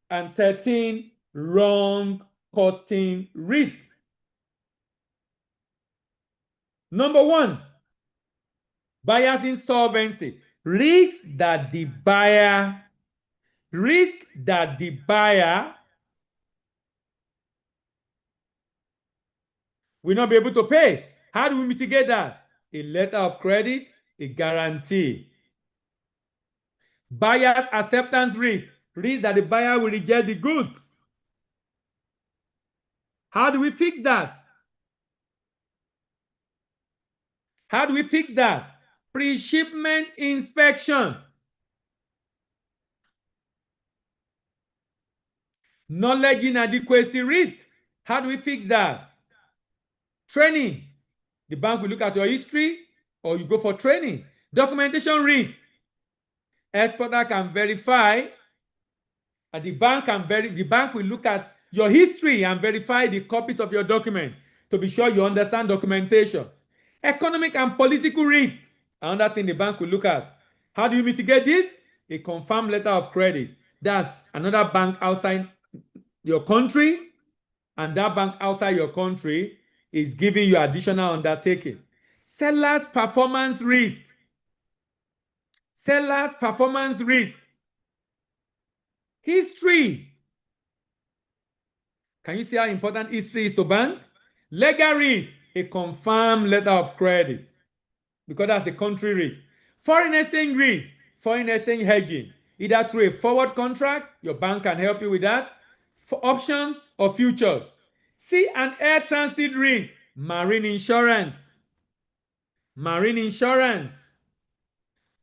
And 13, wrong costing risk. Number 1, buyer's insolvency. Risk that the buyer will not be able to pay. How do we mitigate that? A letter of credit, a guarantee. Buyer's acceptance risk. Risk that the buyer will reject the goods. How do we fix that? Pre-shipment inspection. Knowledge inadequacy risk. How do we fix that? Training. The bank will look at your history or you go for training. Documentation risk. Exporter can verify and the bank will look at your history and verify the copies of your document to be sure you understand documentation. Economic and political risk. Another thing the bank will look at. How do you mitigate this? A confirmed letter of credit. That's another bank outside your country, and that bank outside your country is giving you additional undertaking. Seller's performance risk. History. Can you see how important history is to bank? Legal risk, a confirmed letter of credit, because that's a country risk. Foreign exchange risk, foreign exchange hedging, either through a forward contract, your bank can help you with that, for options or futures. Sea and air transit risk, marine insurance.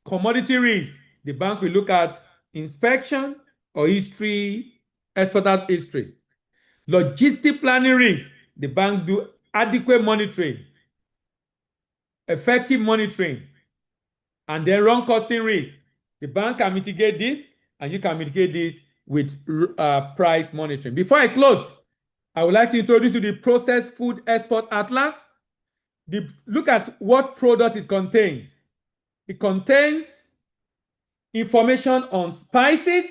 Commodity risk, the bank will look at inspection or history, exporter's history. Logistic planning risk, the bank do adequate monitoring, effective monitoring, and then wrong costing risk. The bank can mitigate this, and you can mitigate this with price monitoring. Before I close, I would like to introduce you to the Processed Food Export Atlas. Look at what product it contains. It contains information on spices,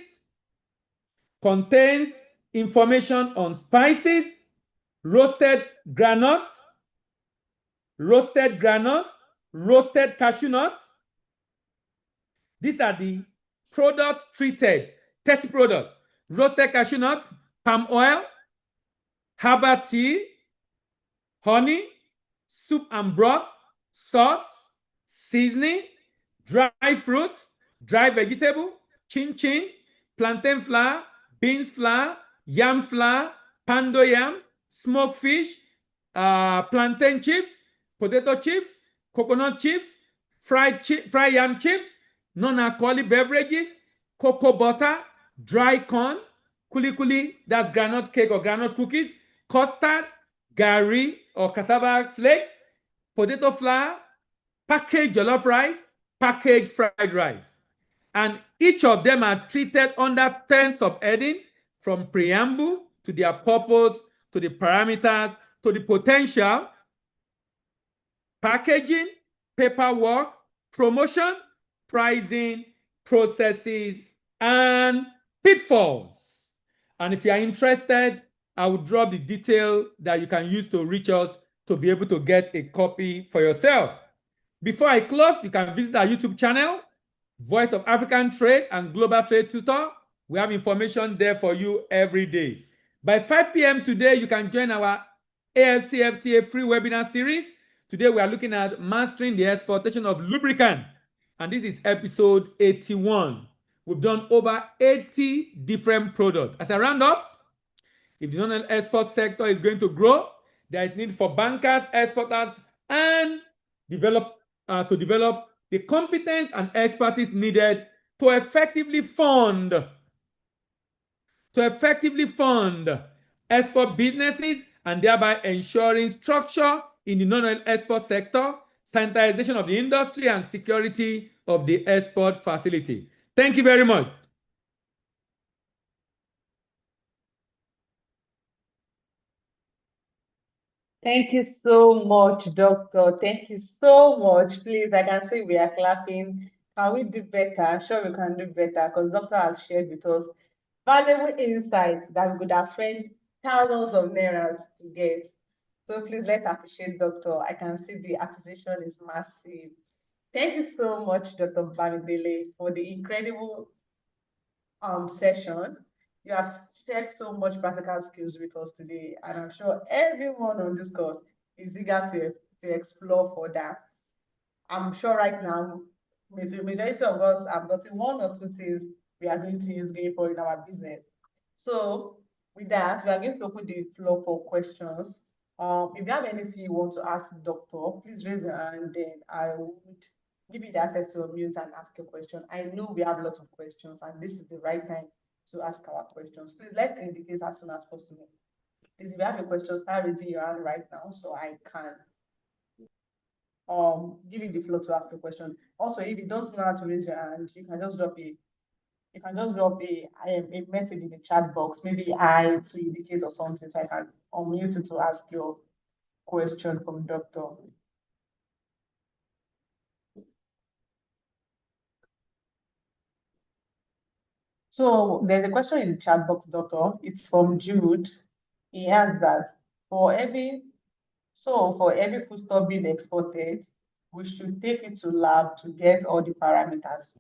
roasted granite, roasted cashew nut. These are the products treated, 30 products. Roasted cashew nut, palm oil, herbal tea, honey, soup and broth, sauce, seasoning, dry fruit, dry vegetable, chin-chin, plantain flour, beans flour, yam flour, pando yam, smoked fish, plantain chips, potato chips, coconut chips, fried yam chips, non-alcoholic beverages, cocoa butter, dry corn, kuli, that's groundnut cake or groundnut cookies, custard, gari or cassava flakes, potato flour, packaged jollof rice, packaged fried rice. And each of them are treated under 10 subheading, from preamble to their purpose, to the parameters, to the potential, packaging, paperwork, promotion, pricing, processes, and pitfalls. And if you are interested, I will drop the detail that you can use to reach us to be able to get a copy for yourself. Before I close, you can visit our YouTube channel, Voice of African Trade and Global Trade Tutor. We have information there for you every day. By 5 p.m. today, you can join our AFCFTA free webinar series. Today, we are looking at mastering the exportation of lubricant. And this is episode 81. We've done over 80 different products. As I round off, If the non-export sector is going to grow, there is need for bankers, exporters, and to develop the competence and expertise needed to effectively fund export businesses and thereby ensuring structure in the non-export sector, sanitization of the industry, and security of the export facility. Thank you very much. Thank you so much, Doctor. Thank you so much. Please, I can see we are clapping. Can we do better? I'm sure we can do better because Doctor has shared with us valuable insights that we could have spent thousands of nairas to get. So please, let's appreciate Doctor. I can see the appreciation is massive. Thank you so much, Dr. Bamidele, for the incredible session. You have shared so much practical skills with us today, and I'm sure everyone on this call is eager to explore further. I'm sure right now, the majority of us have gotten one or two things we are going to use going forward in our business. So with that, we are going to open the floor for questions. If you have anything you want to ask the doctor, please raise your hand, then I would give you the access to unmute and ask a question. I know we have lots of questions, and this is the right time to ask our questions. Please let's indicate as soon as possible. Please, if you have a question, start raising your hand right now so I can give you the floor to ask a question. Also, if you don't know how to raise your hand, you can just drop a message in the chat box, maybe I to indicate or something, so I can unmute you to ask your question from Doctor. So there's a question in the chat box, Doctor. It's from Jude. He asks that for every foodstuff being exported, we should take it to lab to get all the parameters.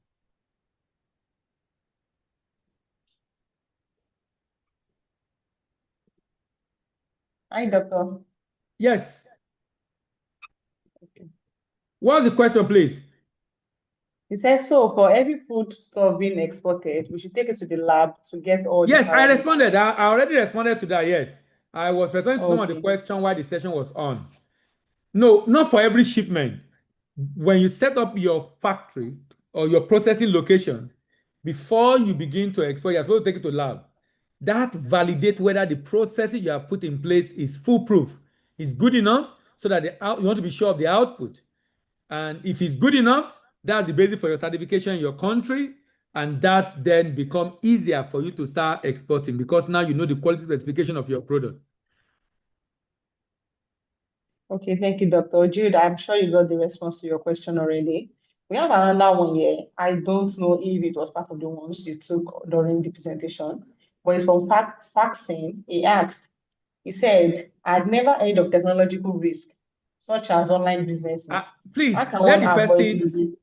Hi, Doctor. Yes. Okay. What's the question, please? He says, so for every foodstuff being exported, we should take it to the lab to get all the Yes, I parameters. responded. I already responded to that, yes. I was responding to some of the Okay. question while the session was on. No, not for every shipment. When you set up your factory or your processing location, before you begin to export, you're supposed to take it to lab. That validates whether the processing you have put in place is foolproof, is good enough, so that you want to be sure of the output. And if it's good enough, that's the basis for your certification in your country, and that then become easier for you to start exporting because now you know the quality specification of your product. Okay, thank you, Dr. Jude. I'm sure you got the response to your question already. We have another one here. I don't know if it was part of the ones you took during the presentation, but it's from Faxing. He asked, he said, I'd never heard of technological risk, such as online businesses. Please, how can one avoid using?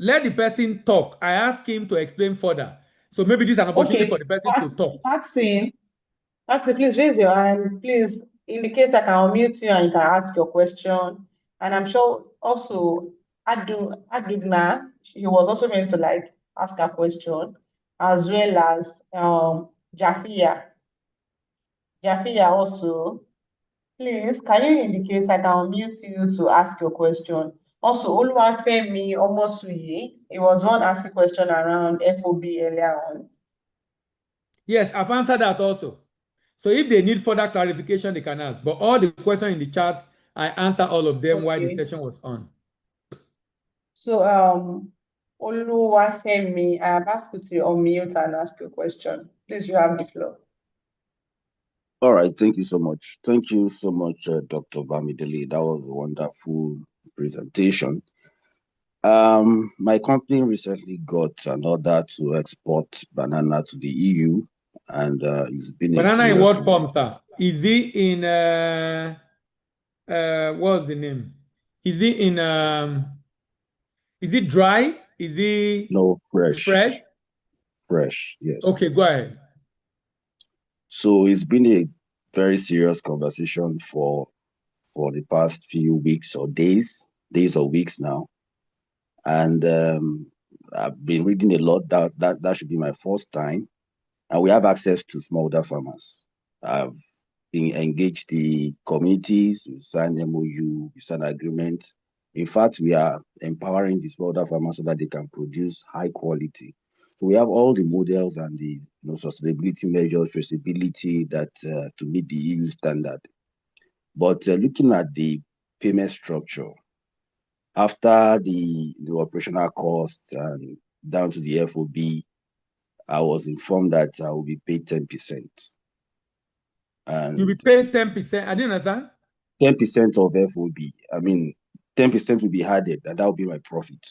Let the person talk. I asked him to explain further. So maybe this is an opportunity for the person to talk. Faxing, please raise your hand. Please indicate I can unmute you and you can ask your question. And I'm sure also Adugna, he was also going to like ask a question, as well as Jafia. Jafia also, please, can you indicate I can unmute you to ask your question? Also, Oluwafemi Omosuyi, he was one asking question around FOB earlier on. Yes, I've answered that also. So if they need further clarification, they can ask. But all the questions in the chat, I answer all of them while the session was on. So, Oluwafemi, I have asked you to unmute and ask your question. Please, you have the floor. All right, thank you so much. Thank you so much, Dr. Bamidele. That was a wonderful presentation. My company recently got an order to export banana to the EU, and it's been banana a in serious what form, sir? Is it in what's the name? Is it in is it dry? Is it fresh? Fresh, yes. Okay, go ahead. So it's been a very serious conversation for the past few weeks or days or weeks now. And I've been reading a lot. That should be my first time. And we have access to smallholder farmers. I've engaged the communities, we signed MOU, we signed agreements. In fact, we are empowering the smallholder farmers so that they can produce high quality. So we have all the models and the sustainability measures, traceability that to meet the EU standard. But looking at the payment structure, after the operational costs and down to the FOB, I was informed that I will be paid 10%. And You'll be paid 10%. I didn't understand. 10% of FOB. I mean, 10% will be added, and that will be my profit.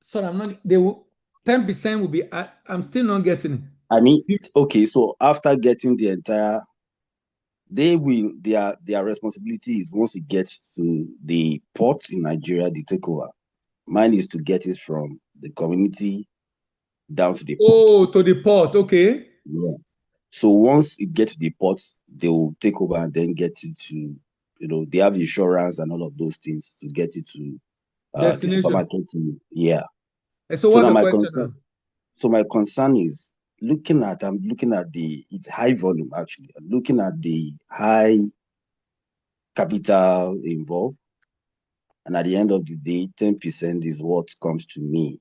So I'm not. They will 10% will be. I'm still not getting it. I mean, okay. So after getting the entire, they will. Their responsibility is once it gets to the ports in Nigeria, the takeover. Mine is to get it from the community down to the port. Oh, to the port. Okay. Yeah. So once it gets to the ports, they will take over and then get it to, they have insurance and all of those things to get it to the Destination. supermarket. Yeah. And so what's now the my question concern, now? so my concern is I'm looking at it's high volume actually. I'm looking at the high capital involved. And at the end of the day, 10% is what comes to me.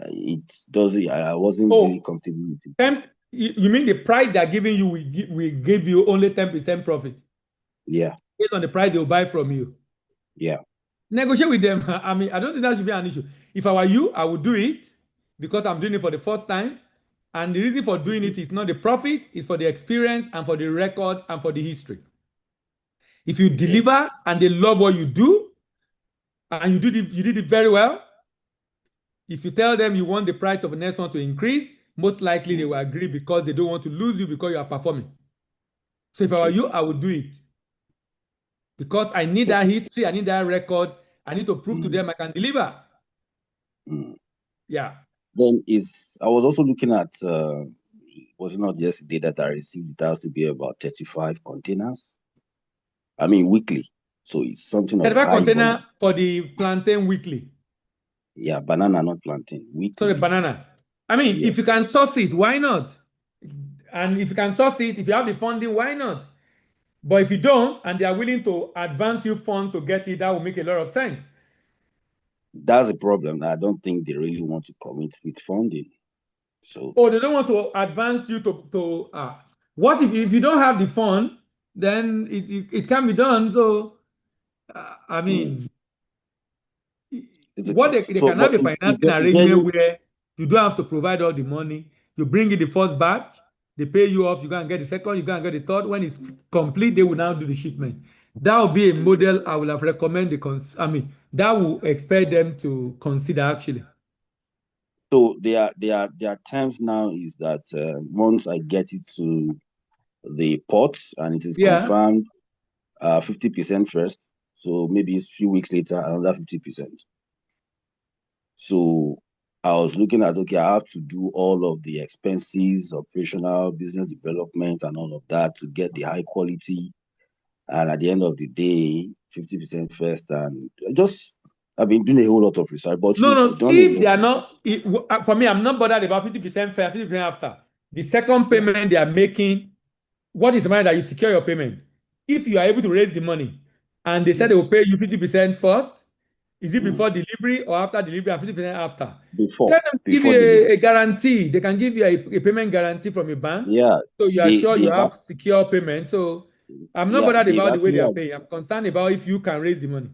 It doesn't, I wasn't really comfortable with it. You mean the price they're giving you will give you only 10% profit? Yeah. Based on the price they'll buy from you. Yeah. Negotiate with them. I mean, I don't think that should be an issue. If I were you, I would do it because I'm doing it for the first time. And the reason for doing it is not the profit, it's for the experience and for the record and for the history. If you deliver and they love what you do, and you did it very well, if you tell them you want the price of the next one to increase, most likely they will agree because they don't want to lose you because you are performing. So if I were you, I would do it. Because I need that history, I need that record, I need to prove to them I can deliver. Yeah. Then I was also looking at, was it not yesterday that I received it has to be about 35 containers? I mean, weekly. So it's something of 35 high container volume. for the plantain weekly. Yeah, banana, not plantain. Weekly. Sorry, banana. I mean, if you can source it, why not? And if you can source it, if you have the funding, why not? But if you don't, and they are willing to advance you fund to get it, that will make a lot of sense. That's a problem. I don't think they really want to commit with funding. So. Oh, they don't want to advance you to what if you don't have the fund, then it can be done. So, I mean, what they can have a financing arrangement where you don't have to provide all the money. You bring in the first batch, they pay you off, you go and get the second, you go and get the third. When it's complete, they will now do the shipment. That will be a model I will have recommended. That will expect them to consider actually. So their terms now is that once I get it to the port and it is confirmed, 50% first. So maybe it's a few weeks later, another 50%. So I was looking at, okay, I have to do all of the expenses, operational, business development, and all of that to get the high quality. And at the end of the day, 50% first. And I've been doing a whole lot of research. But if they are not, for me, I'm not bothered about 50% first, 50% after. The second payment they are making, what is the money that you secure your payment? If you are able to raise the money and they said they will pay you 50% first, is it before delivery or after delivery and 50% after? Before. Tell them to give you a guarantee. They can give you a payment guarantee from a bank. Yeah. So you are sure you have secure payment. So I'm not bothered about the way they are paying. I'm concerned about if you can raise the money.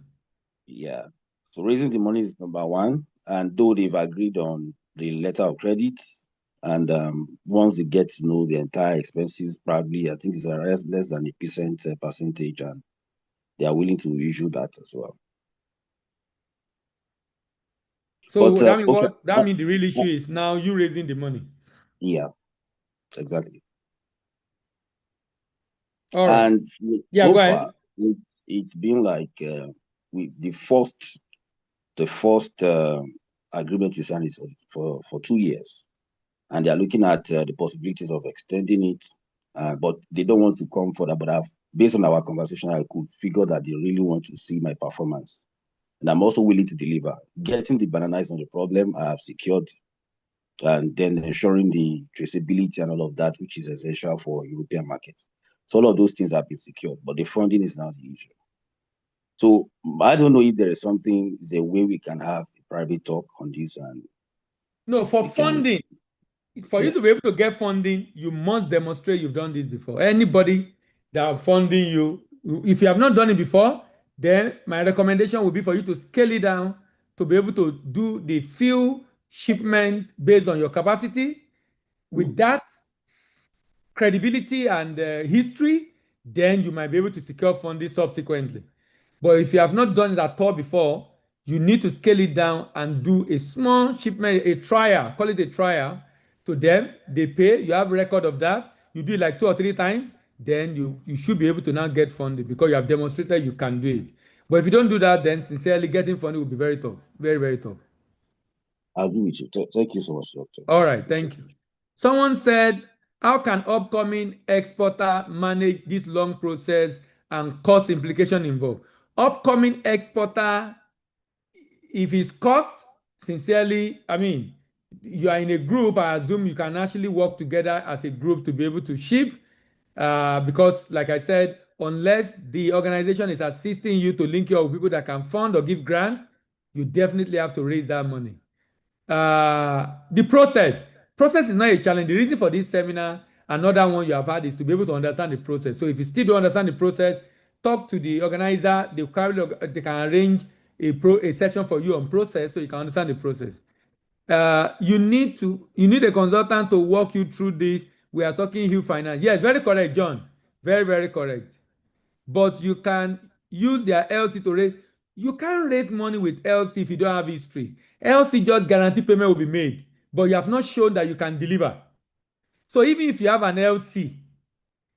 Yeah. So raising the money is number one. And though they've agreed on the letter of credit, and once they get to know the entire expenses, probably I think it's less than a percentage, and they are willing to issue that as well. So that means the real issue is now you raising the money. Yeah, exactly. All right. And so far, it's been like the first agreement we signed is for 2 years, and they are looking at the possibilities of extending it, but they don't want to come further. But based on our conversation, I could figure that they really want to see my performance, and I'm also willing to deliver. Getting the banana is not a problem. I have secured and then ensuring the traceability and all of that, which is essential for European markets. So all of those things have been secured, but the funding is now the issue. So I don't know if there is something, is a way we can have a private talk on this. And no, for funding, for you to be able to get funding, you must demonstrate you've done this before. Anybody that are funding you, if you have not done it before, then my recommendation would be for you to scale it down to be able to do the few shipment based on your capacity. With that credibility and history, then you might be able to secure funding subsequently. But if you have not done it at all before, you need to scale it down and do a small shipment, a trial, call it a trial to them. They pay, you have record of that. You do it like 2 or 3 times, then you should be able to now get funding because you have demonstrated you can do it. But if you don't do that, then sincerely getting funding will be very tough, very, very tough. I agree with you. Thank you so much, Doctor. All right, thank you. Someone said, how can upcoming exporter manage this long process and cost implication involved? Upcoming exporter, if it's cost, sincerely, I mean, you are in a group, I assume you can actually work together as a group to be able to ship. Because, like I said, unless the organization is assisting you to link you up with people that can fund or give grant, you definitely have to raise that money. The process is not a challenge. The reason for this seminar, another one you have had, is to be able to understand the process. So if you still don't understand the process, talk to the organizer. They can arrange a session for you on process so you can understand the process. You need a consultant to walk you through this. We are talking huge finance. Yes, very correct, John. Very, very correct. But you can use their LC to raise. You can't raise money with LC if you don't have history. LC just guarantee payment will be made, but you have not shown that you can deliver. So even if you have an LC,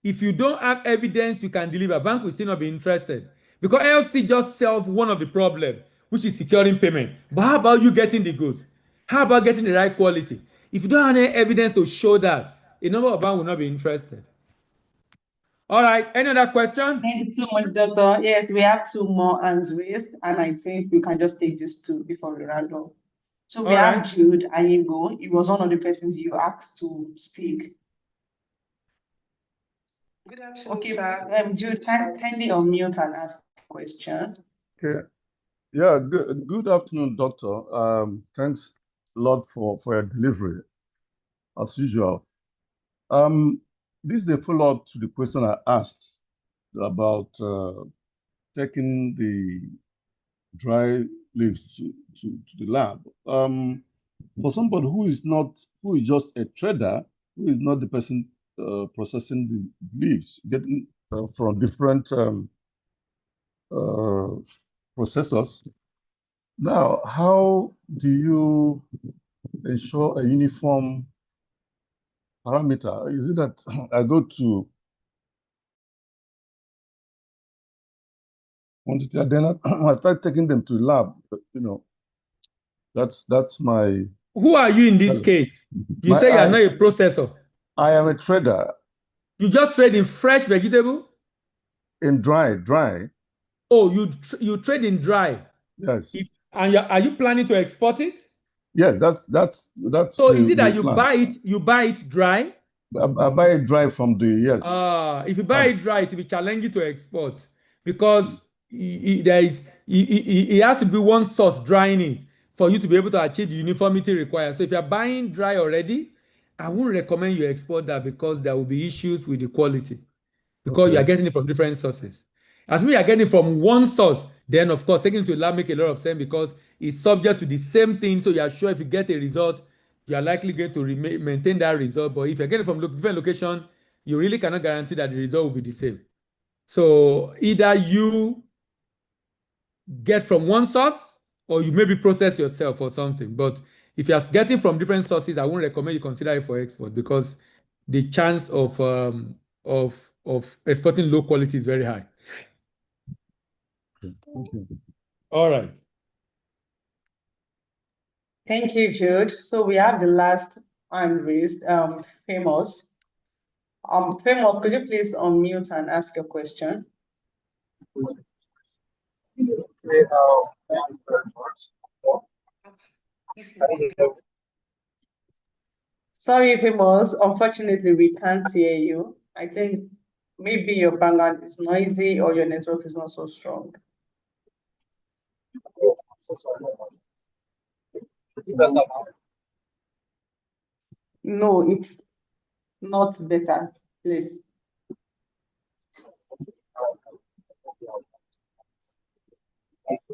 if you don't have evidence you can deliver, bank will still not be interested because LC just solves one of the problems, which is securing payment. But how about you getting the goods? How about getting the right quality? If you don't have any evidence to show that, a number of banks will not be interested. All right, any other question? Thank you so much, Doctor. Yes, we have 2 more hands raised, and I think we can just take these 2 before we round off. So we All have right. Jude Ayingo. He was one of the persons you asked to speak. Good afternoon, Okay, sir. Jude, kindly unmute and ask a question. Okay. Yeah, good afternoon, Doctor. Thanks a lot for your delivery, as usual. This is a follow-up to the question I asked about taking the dry leaves to the lab. For somebody who is just a trader, who is not the person processing the leaves, getting from different processors. Now, how do you ensure a uniform parameter? Is it that I go to quantity and then I start taking them to the lab? You know, that's my. Who are you in this case? You say you are not a processor. I am a trader. You just trade in fresh vegetable? In dry. Oh, you trade in dry. Yes. And are you planning to export it? Yes, that's. So is it that you buy it dry? I buy it dry from the If you buy it dry, it will be challenging to export because it has to be one source drying it for you to be able to achieve the uniformity required. So if you're buying dry already, I wouldn't recommend you export that because there will be issues with the quality because you are getting it from different sources. As me, you are getting it from one source, then of course taking it to the lab make a lot of sense because it's subject to the same thing. So you are sure if you get a result, you are likely going to maintain that result. But if you're getting from different location, you really cannot guarantee that the result will be the same. So either you get from one source or you maybe process yourself or something. But if you're getting from different sources, I wouldn't recommend you consider it for export because the chance of exporting low quality is very high. Thank you. All right. Thank you, Jude. So we have the last hand raised, Famous. Famous, could you please unmute and ask your question? Okay, thank you very much. Sorry, Famous. Unfortunately, we can't hear you. I think maybe your background is noisy or your network is not so strong. I'm so sorry. Is it better now? No, it's not better, please.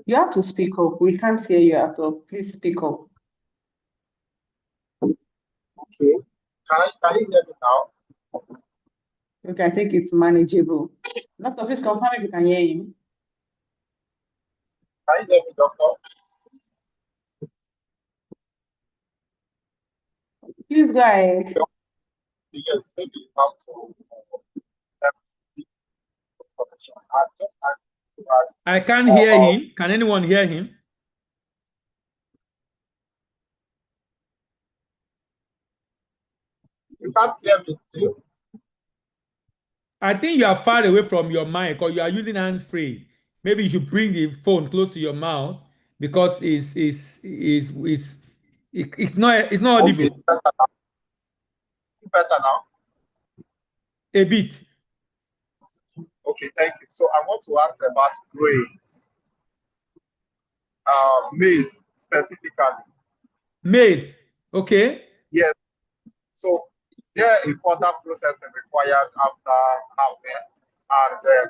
You have to speak up. We can't hear you at all. Please speak up. Okay. Can you hear me now? Okay, I think it's manageable. Doctor, please confirm if you can hear him. Can you hear me, doctor? Please go ahead. Yes, maybe you have to connection. I just asked to ask I can't hear about him. Can anyone hear him? you can't hear me still. I think you are far away from your mic or you are using hands-free. Maybe you should bring the phone close to your mouth because it's not Okay, audible. it's better now. A bit. Okay, thank you. So I want to ask about grades, maize specifically. Maize. Okay. Yes. So is there a further processing required after harvest and then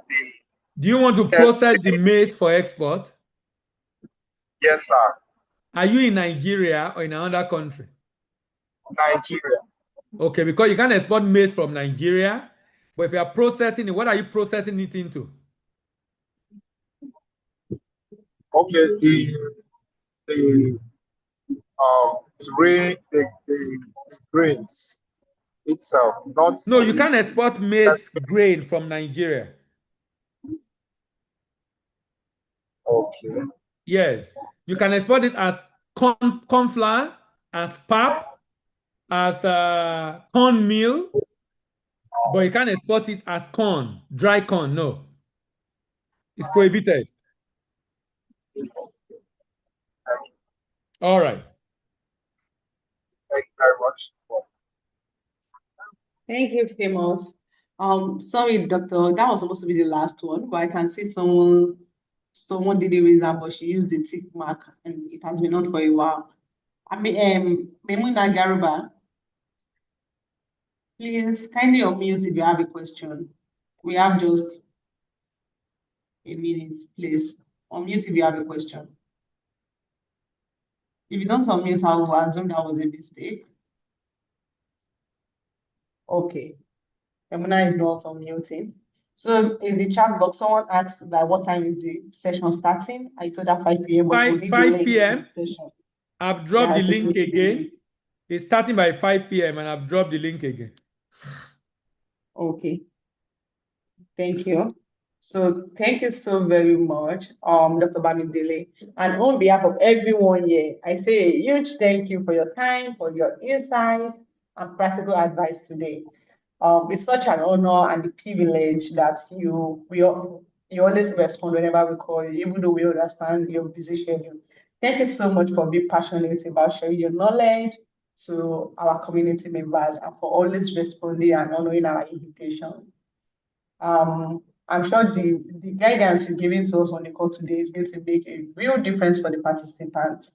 the Do you want to test? process the maize for export? Yes, sir. Are you in Nigeria or in another country? Nigeria. Okay, because you can export maize from Nigeria, but if you are processing it, what are you processing it into? Okay, the the grains itself, not No, you the can't export maize grain from Nigeria. okay. Yes, you can export it as corn flour, as pap, as corn meal, but you can't export it as corn, dry corn. No, it's prohibited. All right. Thank you very much. Thank you, Famous. Sorry, Doctor, that was supposed to be the last one, but I can see someone did a raise hand, but she used the tick mark and it has been on for a while. I mean, Memuna Garuba, please kindly unmute if you have a question. We have just a minute, please. Unmute if you have a question. If you don't unmute, I will assume that was a mistake. Okay. Emuna is not unmuting. So in the chat box, someone asked that what time is the session starting? I told her 5 p.m., but she will 5, need the 5 link to p.m. the session. I've dropped Yeah, the so she will link need the link. again. It's starting by 5 p.m. and I've dropped the link again. Okay. Thank you. So thank you so very much, Dr. Bamidele. And on behalf of everyone here, I say a huge thank you for your time, for your insight and practical advice today. It's such an honor and a privilege that you always respond whenever we call you, even though we understand your busy schedule. Thank you so much for being passionate about sharing your knowledge to our community members and for always responding and honoring our invitation. I'm sure the guidance you're giving to us on the call today is going to make a real difference for the participants.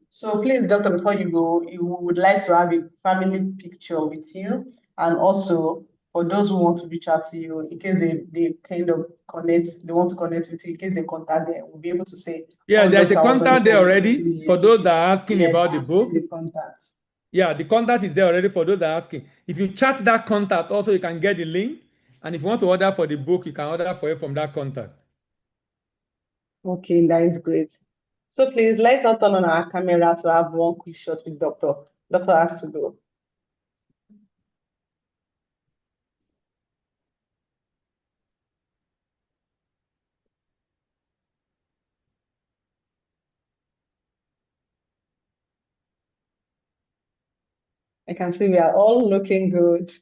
So please, Doctor, before you go, we would like to have a family picture with you, and also for those who want to reach out to you, in case they kind of they want to connect with you, in case they contact them, we'll be able to say, Yeah, oh, there's a Doctor, I was on the contact there call with already for those that are asking Yes, about the I've seen book. the contacts. Yeah, the contact is there already for those that are asking. If you chat that contact, also you can get the link. And if you want to order for the book, you can order for it from that contact. Okay, that is great. So please, let's not turn on our camera to have one quick shot with Doctor. Doctor has to go. I can see we are all looking good.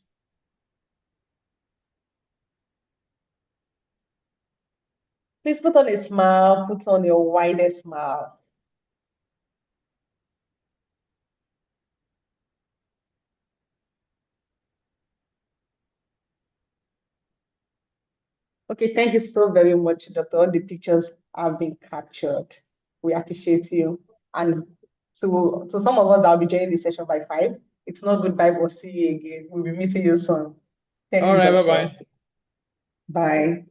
Please put on a smile, put on your widest smile. Okay, thank you so very much, Doctor. All the pictures have been captured. We appreciate you. And so some of us that will be joining the session by 5, it's not goodbye, but see you again. We'll be meeting you soon. Thank All you, right, Doctor. bye-bye. Bye.